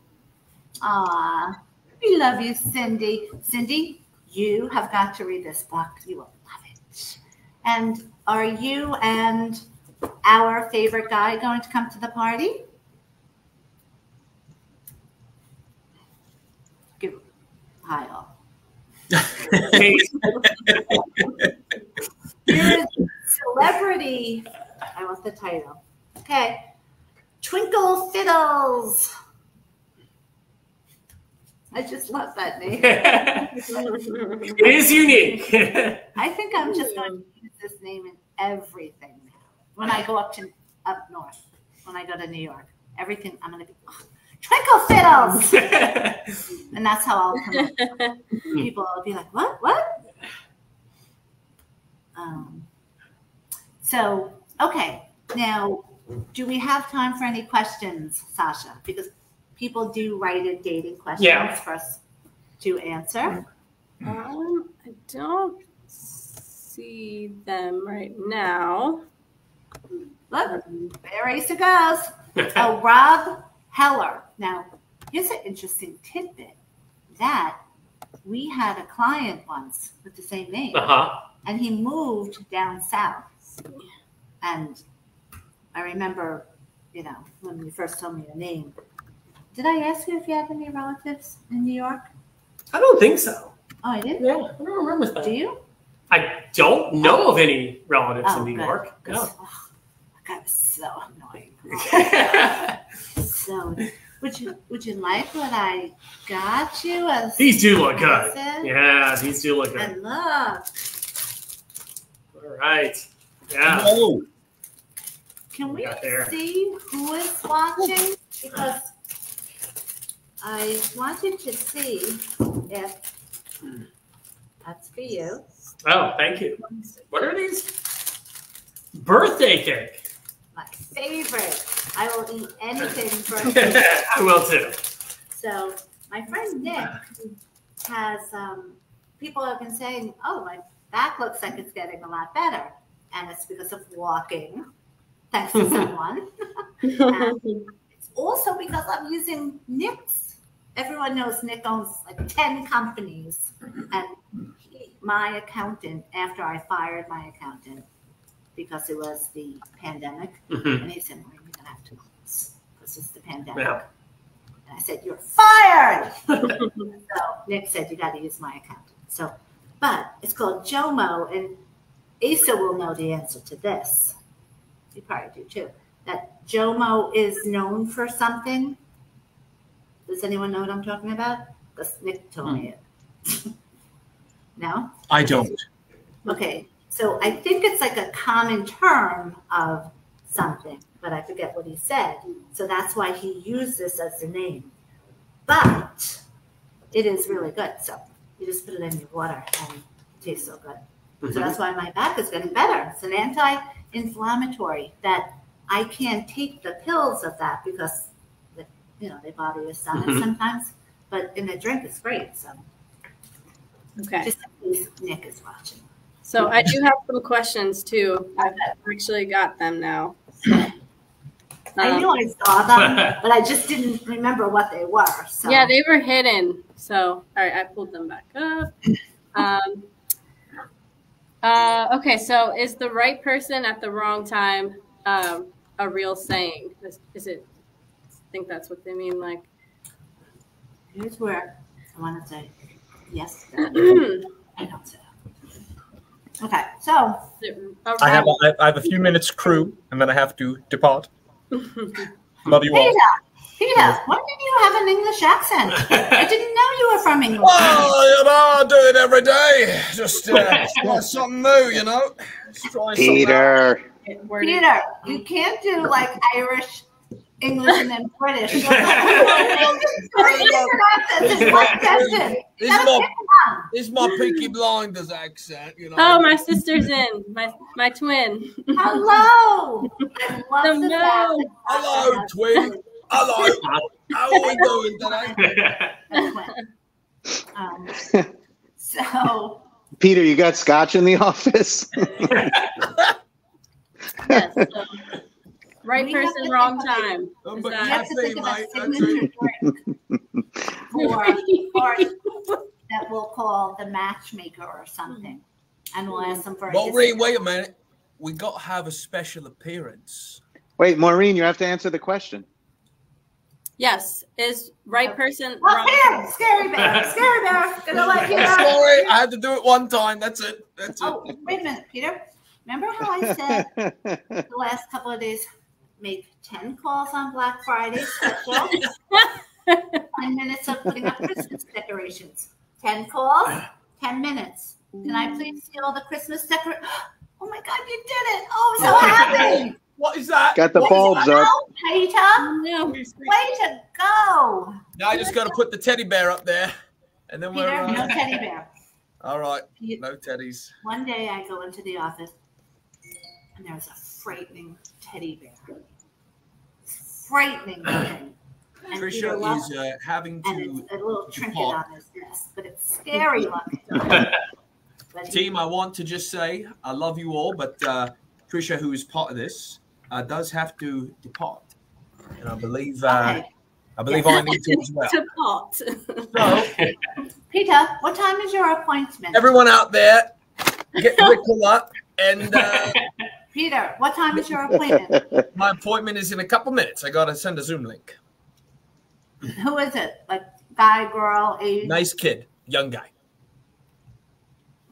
Aw, we love you, Cindy. Cindy, you have got to read this book. You will love it. And are you and our favorite guy going to come to the party? Give hi all. Here is celebrity. I want the title. Okay. Twinkle Fiddles. I just love that name. It is unique. I think I'm just going to use this name in everything now. When I go up north, when I go to New York, everything I'm going to be Twinkle Fiddles, and that's how I'll come up. People will be like, "What?" So okay, Now, do we have time for any questions, Sasha? Because people do write in dating questions for us to answer. I don't see them right now. Look, there Asa goes. Oh, Rob Heller. Now, here's an interesting tidbit that we had a client once with the same name, and he moved down south. And I remember, when you first told me your name, did I ask you if you have any relatives in New York? I don't think so. Oh, I did? Yeah, I don't remember that. Do you? I don't know of any relatives in New good. York. No. That was so annoying. So, would you like what I got you? These do look good. Yeah, these do look good. And look. All right. Yeah. Whoa. Can we see who is watching? Because I wanted to see if that's for you. Oh, thank you. What are these? Birthday cake. My favorite. I will eat anything birthday. I will too. So my friend Nick has people have been saying, "Oh, my back looks like it's getting a lot better," and it's because of walking. Thanks to someone. And it's also because I'm using Nick's. Everyone knows Nick owns like 10 companies, and my accountant, after I fired my accountant because it was the pandemic, and he said, "You're going to have to close because it's the pandemic." Yeah. And I said, "You're fired." So Nick said, "You got to use my accountant." So, but it's called Jomo, and Asa will know the answer to this. You probably do too. That Jomo is known for something. Does anyone know what I'm talking about? Because Nick told me it. No? I don't. Okay. So I think it's like a common term of something, but I forget what he said. So that's why he used this as the name. But it is really good. So you just put it in your water and it tastes so good. So that's why my back is getting better. It's an anti-inflammatory that I can't take the pills of that because they bother your stomach sometimes. But in a drink, it's great. So just in case Nick is watching. So I do have some questions too. I've actually got them now. I knew I saw them, but I just didn't remember what they were. So. Yeah, they were hidden. So all right, I pulled them back up. Okay, so is the right person at the wrong time a real saying? Is it? I think that's what they mean. Like, here's where I want to say yes. I don't say that. Okay, so I have a few minutes crew, and then I have to depart. Love you all. Peter, why didn't you have an English accent? I didn't know you were from England. Oh, I do it every day. Just try something new, Peter. Peter, you can't do like Irish, English, and then British. It's my Peaky Blinders accent, Oh, my sister's in. My twin. Hello. I love the Hello, twin. Hello. How are we doing today? So, Peter, you got scotch in the office? Yes. Right person, wrong time. You have to think of a signature drink or that we'll call the matchmaker or something. And we'll ask them for Maureen, wait a minute. We got to have a special appearance. Wait, Maureen, you have to answer the question. Yes. Is right person wrong time? Scary bear. Scary bear. Gonna let you know. Sorry, I had to do it one time. That's it. Oh, wait a minute, Peter. Remember how I said the last couple of days, make 10 calls on Black Friday special, 10 minutes of putting up Christmas decorations. 10 calls, 10 minutes. Can I please see all the Christmas decorations? Oh my God, you did it. Oh, I'm so happy. What is that? Got the bulbs up. Peter. Way to go. Now I just got to put the teddy bear up there. And then Peter, no teddy bear. All right. No teddies. One day I go into the office and there's a frightening teddy bear. Frightening thing. And Peter Trisha loves is it. having And to it's a little trinket depart. on his desk, but it's scary looking. But he- Team, I want to just say I love you all, but Trisha, who is part of this, does have to depart, and I believe Okay. I need to as well. To pot. So, Peter, what time is your appointment? everyone out there, get Rickle up, and Peter, what time is your appointment? my appointment is in a couple minutes. I gotta send a Zoom link. Who is it? Like guy, girl, age? Nice kid, young guy,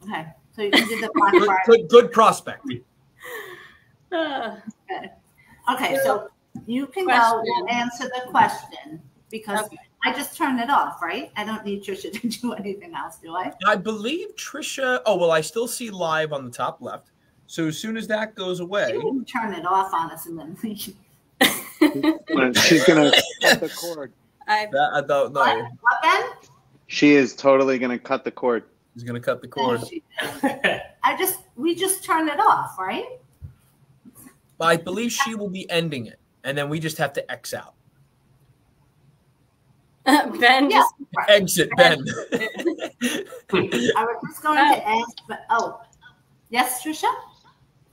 Okay, so you can do the black good, card. good prospect. Okay, so you can go Question. and answer the question because Okay. I just turned it off, right? I don't need Trisha to do anything else, do I? I believe Trisha. Oh well, I still see live on the top left. So as soon as that goes away, You can turn it off on us and then leave. She's gonna cut the cord. I I don't know. What, Ben? She is totally gonna cut the cord. He's gonna cut the cord. We just turned it off, right? But I believe she will be ending it, and then we just have to X out. Ben Yeah. just Exit, Ben. I was just going to ask, but yes, Trisha?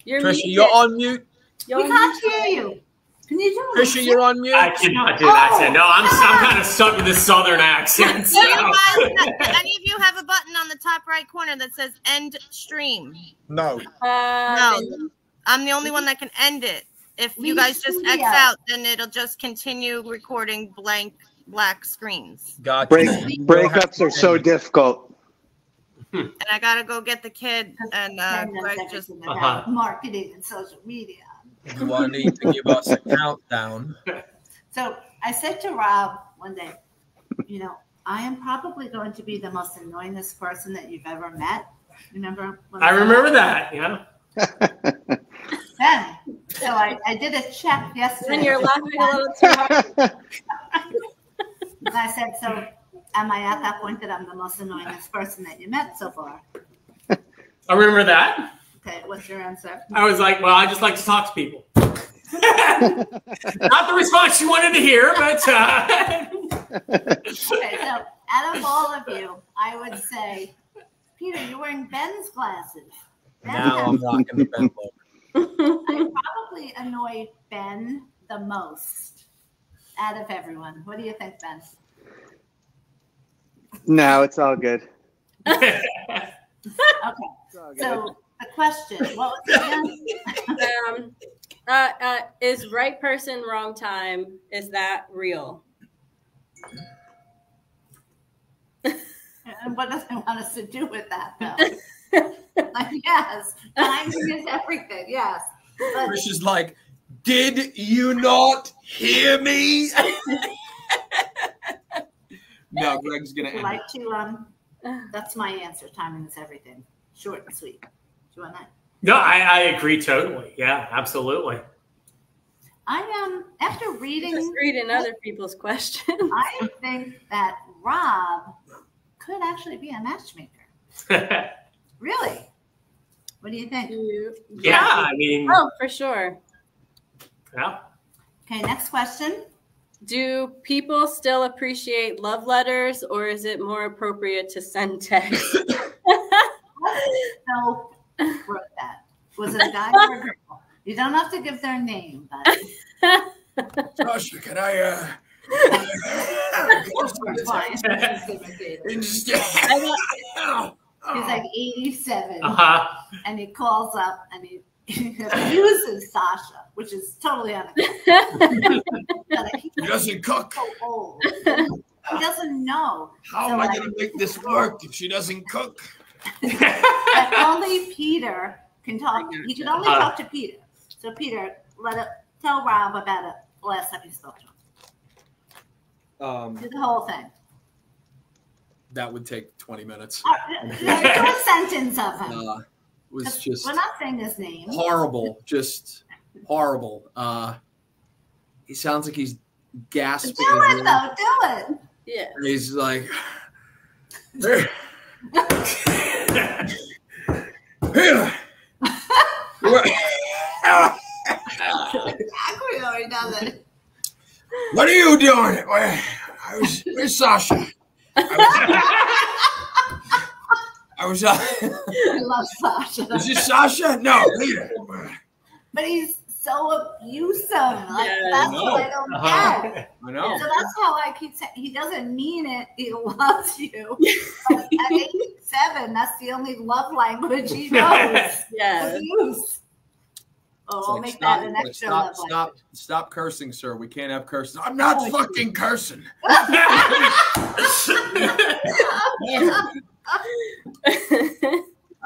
you're Trisha, muted. you're on mute. You're We can't muted. hear you. Can you do it? Trisha, you're on mute. I cannot do that. So, no, I'm kind of stuck with this southern accent. Do you guys, any of you have a button on the top right corner that says end stream? No. No. I'm the only one that can end it. If you Leave guys just X studio. out, then it'll just continue recording blank black screens. Gotcha. Breakups are so difficult. And I gotta go get the kid and Ben knows Greg everything just about marketing and social media. You I need to give us a countdown. So I said to Rob one day, I am probably going to be the most annoyingest person that you've ever met. Remember? I remember that. Yeah. Then, so I did a check yesterday. And you're laughing a little too hard. And I said, so am I at that point that I'm the most annoyingest person that you met so far? I remember that. Okay, what's your answer? I was like, well, I just like to talk to people. Not the response you wanted to hear, but Okay, so out of all of you, I would say, Peter, you're wearing Ben's glasses. Now I'm rocking the Ben look. I probably annoy Ben the most out of everyone. What do you think, Ben? No, it's all good. Okay, It's all good. so the question, what was it again? Is right person, wrong time? Is that real? And what does it want us to do with that, though? Like, yes, timing is everything, yes. But Trisha's like, did you not hear me? No, Greg's gonna would you end like to, that's my answer, timing is everything. Short and sweet. Do you want that? no, I agree totally. Yeah, absolutely. I after Just reading, reading other people's questions. I think that Rob could actually be a matchmaker. Really? What do you think? Yeah, I mean, Oh, for sure. yeah. Okay, next question. Do people still appreciate love letters, or is it more appropriate to send text? So wrote that. Was it a guy or a girl? You don't have to give their name, but Trisha, can I he's like 87, Uh-huh. and he calls up and he abuses Sasha, which is totally unacceptable. He's He doesn't cook. so old. He doesn't know. How So, am I like, gonna make this work if she doesn't cook? But only Peter can talk. He can only talk to Peter. So Peter, tell Rob about it. The last time you spoke to him. Do the whole thing. That would take 20 minutes. Do a sentence of him. Was just We're not saying his name. horrible, just horrible. He sounds like he's gasping. Do it though. Do it. Yeah. He's like, Exactly how he does it. What are you doing? Where's Sasha? I was. I love Sasha. Is this Sasha? No, Rita. But he's so abusive. Like, Yeah, that's I what I don't get. I know. So that's how I keep saying he doesn't mean it. He loves you. But at 87, that's the only love language he knows. Yeah. Abuse. Oh, It's we'll like, make stop, that an extra love language. stop cursing, sir. We can't have cursing. I'm not fucking cursing.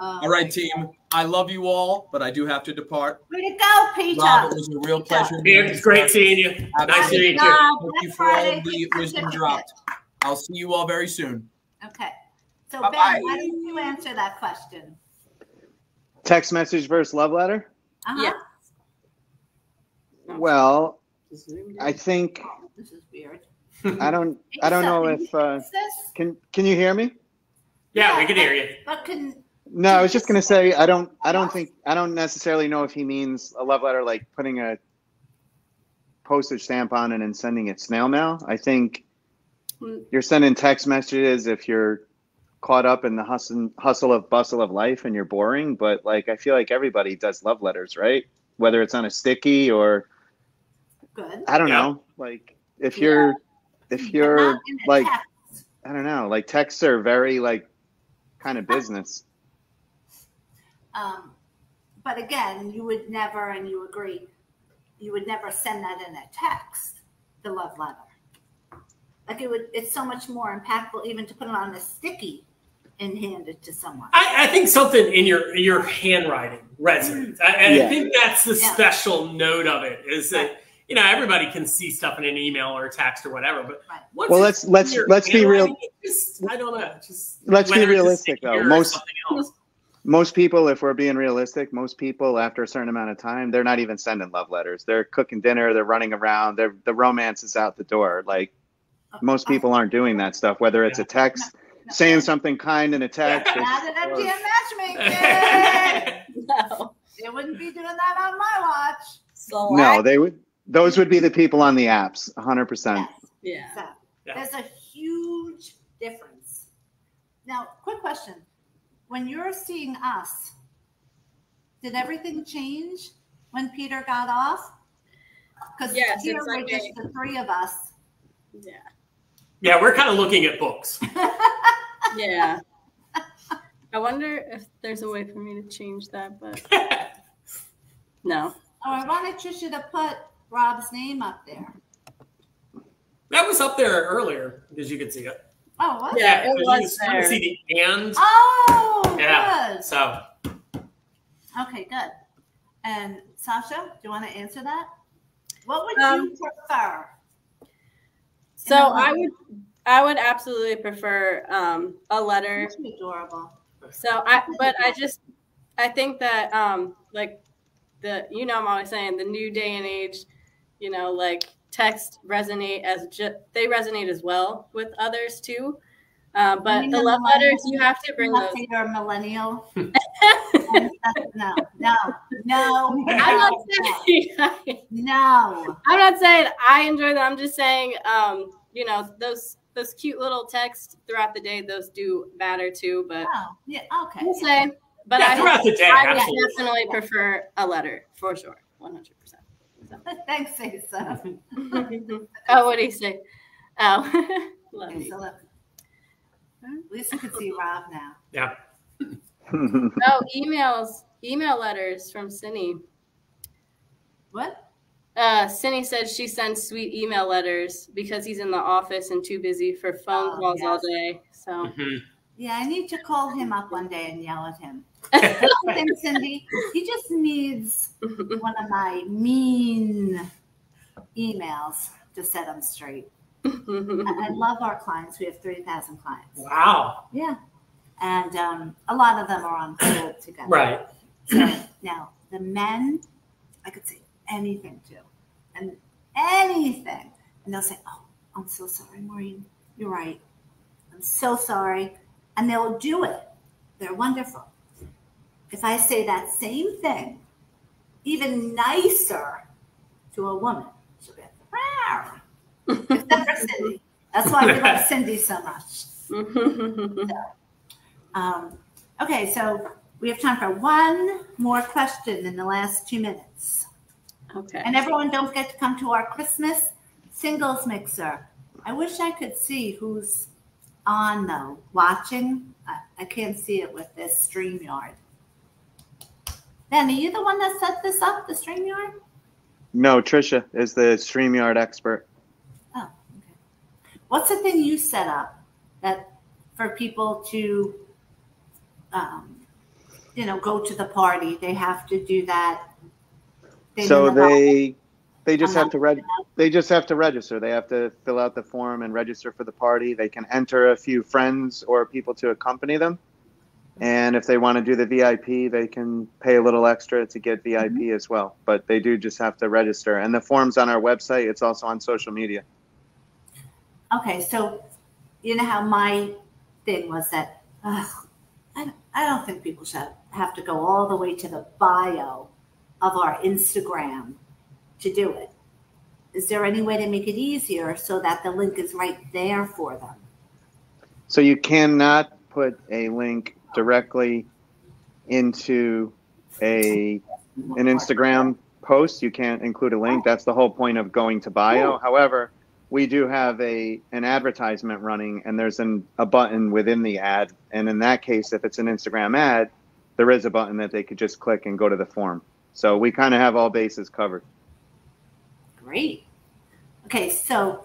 All right, team. I love you all, but I do have to depart. Way to go, Peter. Rob, it was a real pleasure. It's great seeing you. Nice to meet you. Thank you for all the wisdom dropped. I'll see you all very soon. Okay. So, Bye-bye. Ben, why don't you answer that question? Text message versus love letter? Uh-huh. Yeah. Well, I think This is weird. I don't know if Is this? can you hear me? Yeah, we can hear you. But can No, I was just gonna say I don't necessarily know if he means a love letter like putting a postage stamp on it and sending it snail mail. I think you're sending text messages if you're caught up in the hustle of bustle of life and you're boring. But like I feel like everybody does love letters, right? Whether it's on a sticky or good. I don't know. Like if you're But not in a like text. I don't know, like texts are very like kind of business. But again, you would never, and you agree, you would never send that in a text, the love letter. Like it's so much more impactful even to put it on a sticky and hand it to someone. I think something in your handwriting resonates. I think that's the Yeah. special note of it is that everybody can see stuff in an email or a text or whatever, but Right. once Well, it's let's in your be real. handwriting, I don't know. Let's be whether it's a realistic, sticky though. or something else. Most people, if we're being realistic, most people after a certain amount of time, they're not even sending love letters. They're cooking dinner, they're running around, the romance is out the door. Like most people aren't doing that stuff, whether it's a text, saying something kind in a text. Not at MTM Matchmaking. No. They wouldn't be doing that on my watch. So No, those would be the people on the apps, 100%. Yes. Yeah. So Yeah. there's a huge difference. Now, quick question. When you're seeing us, did everything change when Peter got off? Because Yes, here it's we're like just the three of us. Yeah. Yeah, we're kind of looking at books. Yeah. I wonder if there's a way for me to change that, but no. Oh, I wanted Trisha to put Rob's name up there. That was up there earlier because you could see it. Oh, what? Yeah, it because was you can there. see the and. Oh, Yeah. good. So Okay, good. And Sasha, do you want to answer that? What would you prefer? So I would absolutely prefer a letter. That's adorable. So I think that like I'm always saying the new day and age, like text they resonate as well with others too. But the love letters, you have to bring those. You're a millennial. No. I'm not saying No. I'm not saying I enjoy them. I'm just saying those cute little texts throughout the day, those do matter too. But Oh, yeah. Okay. I'll say, but yeah, throughout the day, I would absolutely. definitely prefer a letter for sure, 100%. Thanks, Asa. Oh, what do you say? Oh, love Okay, you. so look. At least you can see Rob now. yeah. Oh, email letters from Cindy. What? Cindy said she sends sweet email letters because he's in the office and too busy for phone calls all day. So Mhm. Yeah, I need to call him up one day and yell at him. Listen, Cindy, he just needs one of my mean emails to set him straight. I love our clients. We have 3,000 clients. Wow. Yeah. And a lot of them are on hold together. Right. So now, the men, I could say anything to. And anything. And they'll say, oh, I'm so sorry, Maureen. You're right. I'm so sorry. And they'll do it. They're wonderful. If I say that same thing even nicer to a woman. She'll be like, except for Cindy. That's why we love Cindy so much. Okay, so we have time for one more question in the last 2 minutes. Okay. And everyone, don't forget to come to our Christmas singles mixer. I wish I could see who's on, though, watching. I can't see it with this StreamYard. Ben, are you the one that set this up, the StreamYard? No, Trisha is the StreamYard expert. Oh, okay. What's the thing you set up that for people to, go to the party? They have to do that. So they just have to register. They have to fill out the form and register for the party. They can enter a few friends or people to accompany them. And if they want to do the VIP, they can pay a little extra to get VIP as well. But they do just have to register. And the form's on our website. It's also on social media. Okay, so you know how my thing was that I don't think people should have to go all the way to the bio of our Instagram to do it. Is there any way to make it easier so that the link is right there for them? So you cannot put a link directly into an Instagram post. You can't include a link. That's the whole point of going to bio. However, we do have an advertisement running, and there's a button within the ad. And in that case, if it's an Instagram ad, there is a button that they could just click and go to the form. So we kind of have all bases covered. Great. Okay, so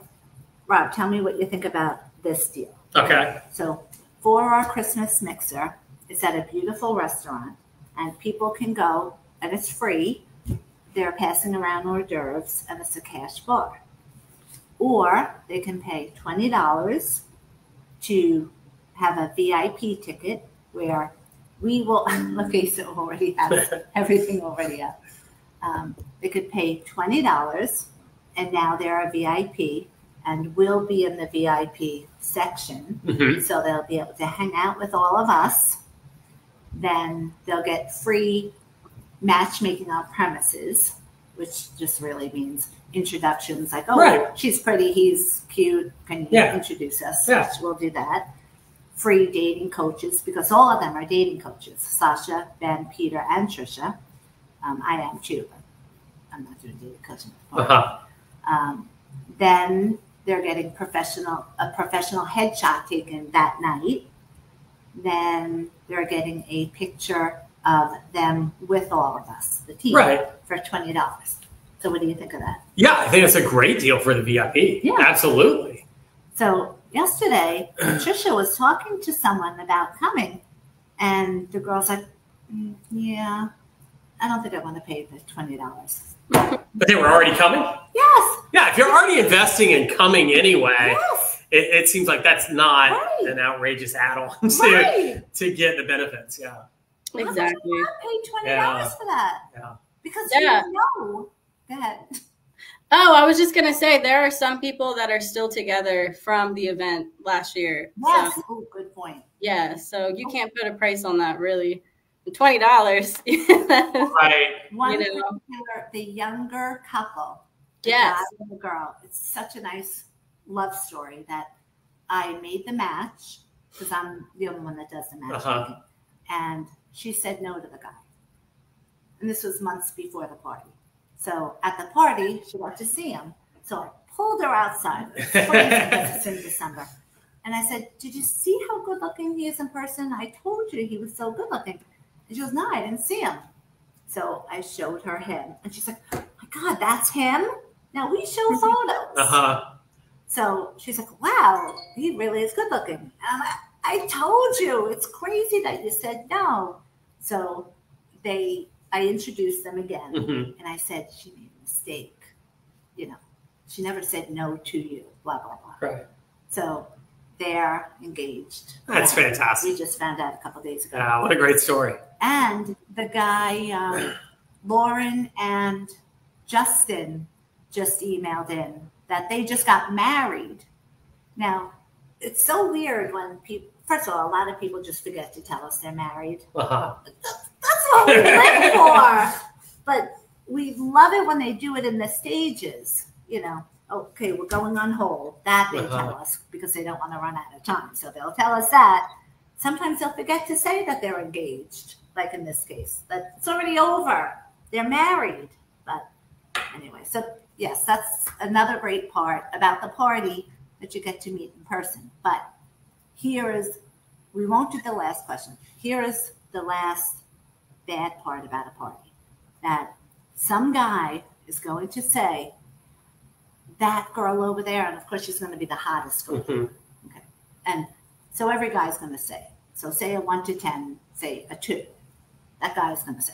Rob, tell me what you think about this deal. Okay. So for our Christmas mixer, it's at a beautiful restaurant, and people can go, and it's free. They're passing around hors d'oeuvres, and it's a cash bar. Or they can pay $20 to have a VIP ticket where we will, okay, so already has everything already up. They could pay $20, and now they're a VIP, and we'll be in the VIP section. So they'll be able to hang out with all of us. Then they'll get free matchmaking on premises, which just really means introductions like, she's pretty, he's cute, can you introduce us? Yeah. We'll do that. Free dating coaches, because all of them are dating coaches. Sasha, Ben, Peter, and Trisha. I am too, but I'm not doing dating coaching. Then they're getting a professional headshot taken that night. Then they're getting a picture of them with all of us, the team, for $20. So what do you think of that? Yeah, I think it's a great deal for the VIP. Yeah. Absolutely. So yesterday, Trisha was talking to someone about coming, and the girl's like, yeah, I don't think I want to pay the $20. But they were already coming? Yes. Yeah, if you're already investing in coming anyway, it seems like that's not an outrageous add-on to get the benefits. Yeah. Exactly. I paid $20 for that. Yeah. Because you know. Go ahead. Oh, I was just going to say, there are some people that are still together from the event last year. Yes. So, Oh, good point. yeah, so you can't put a price on that, really. $20. Right. One particular, the younger couple, the guy and the girl. It's such a nice love story that I made the match, because I'm the only one that does the matchmaking. And she said no to the guy. And this was months before the party. So at the party, she wanted to see him. So I pulled her outside. It's in December. And I said, did you see how good looking he is in person? I told you he was so good looking. And she goes, no, I didn't see him. So I showed her him. And she's like, oh my God, that's him? Now we show photos. So she's like, wow, he really is good looking. And I told you, it's crazy that you said no. So I introduced them again, and I said, she made a mistake. You know, she never said no to you, blah, blah, blah. Right. So they're engaged. That's fantastic. We just found out a couple days ago. What a great story. And the guy, Lauren and Justin just emailed in that they just got married. Now, it's so weird when people, first of all, a lot of people just forget to tell us they're married. That's what we live for. But we love it when they do it in the stages, you know. Okay, we're going on hold. That they tell us because they don't want to run out of time. So they'll tell us that. Sometimes they'll forget to say that they're engaged, like in this case. That it's already over. They're married. But anyway, so yes, that's another great part about the party that you get to meet in person. But here is, we won't do the last question. Here is the last bad part about a party. That some guy is going to say, that girl over there, and of course she's going to be the hottest girl. Okay. And so every guy's going to say it. So say a 1 to 10, say a 2. That guy's going to say,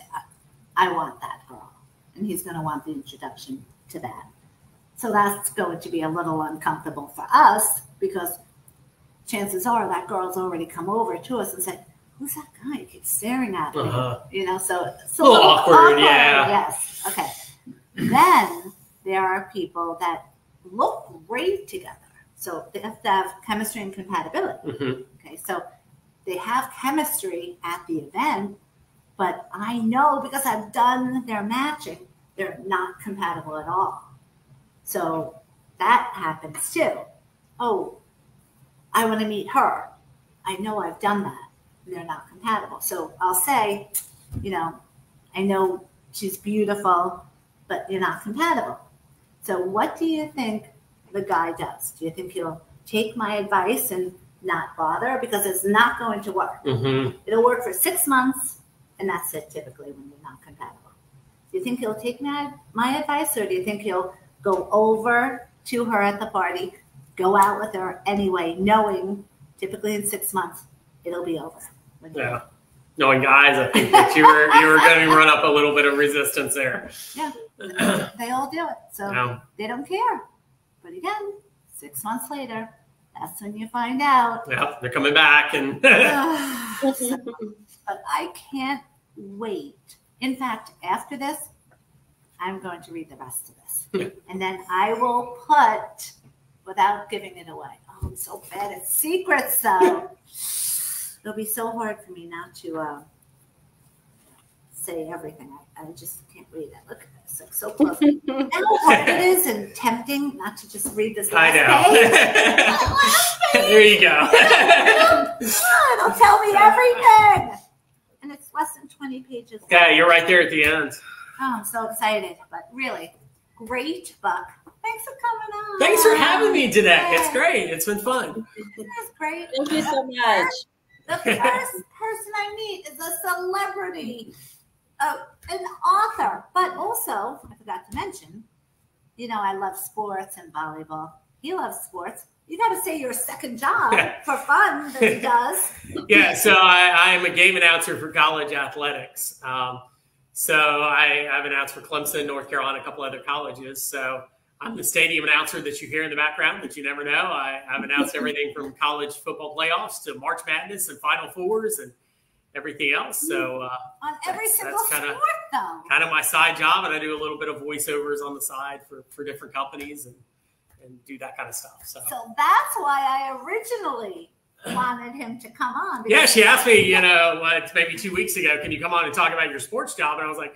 I want that girl. And he's going to want the introduction to that. So that's going to be a little uncomfortable for us because chances are that girl's already come over to us and said, who's that guy? He keeps staring at me. You know, so it's a little awkward. Yeah. Yes. Okay. Then there are people that look great together. So they have to have chemistry and compatibility. Okay. So they have chemistry at the event, but I know because I've done their matching, they're not compatible at all. So that happens too. Oh, I want to meet her. I know I've done that. They're not compatible. So I'll say, you know, I know she's beautiful, but you're not compatible. So what do you think the guy does? Do you think he'll take my advice and not bother? Because it's not going to work. It'll work for 6 months, and that's it typically when you're not compatible. Do you think he'll take my advice, or do you think he'll go over to her at the party, go out with her anyway, knowing typically in 6 months it'll be over? Yeah. Knowing guys, I think that you were going to run up a little bit of resistance there. Yeah. They all do it. So they don't care. But again, 6 months later, that's when you find out. Yeah, they're coming back. And but I can't wait. In fact, after this, I'm going to read the rest of this. And then I will put, without giving it away. Oh, I'm so bad at secrets, though. It'll be so hard for me not to say everything. I just can't read it. Look at this. It's so close. And how hard it is and tempting not to just read this last page. There you go. It'll tell me everything. And it's less than 20 pages. Yeah, you're right there at the end. Oh, I'm so excited. But really, great book. Thanks for coming on. Thanks for having me today. It's great. It's been fun. It is great. Thank you so much. The first person I meet is a celebrity, an author. But also, I forgot to mention, you know, I love sports and volleyball. He loves sports. You got to say your second job for fun that he does. Yeah, so I am a game announcer for college athletics. So I've announced for Clemson, North Carolina, a couple other colleges. So I'm the stadium announcer that you hear in the background that you never know. I've announced everything from college football playoffs to March Madness and Final Fours and everything else. So on every single sport, though. Kind of my side job, and I do a little bit of voiceovers on the side for different companies and do that kind of stuff. So that's why I originally wanted him to come on. Yeah, she asked me, you know, maybe 2 weeks ago, can you come on and talk about your sports job? And I was like,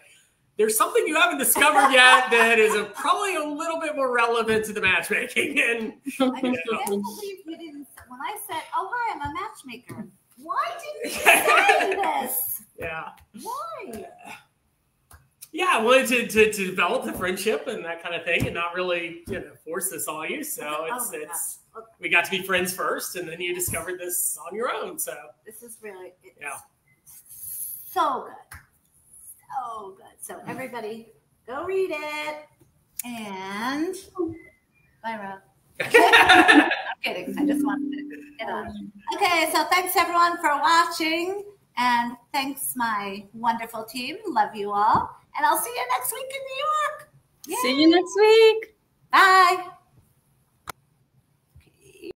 there's something you haven't discovered yet that is probably a little bit more relevant to the matchmaking. And I can't believe you didn't. When I said, "Oh hi, I'm a matchmaker," why didn't you say this? Yeah. Why? Yeah, I wanted to develop the friendship and that kind of thing, and not really, you know, force this on you. So it's we got to be friends first, and then you discovered this on your own. So this is really so good. Oh, good. So everybody, go read it. And bye, Rob. I'm kidding. I just wanted to get on. Okay, so thanks everyone for watching, and thanks my wonderful team. Love you all, and I'll see you next week in New York. Yay. See you next week. Bye.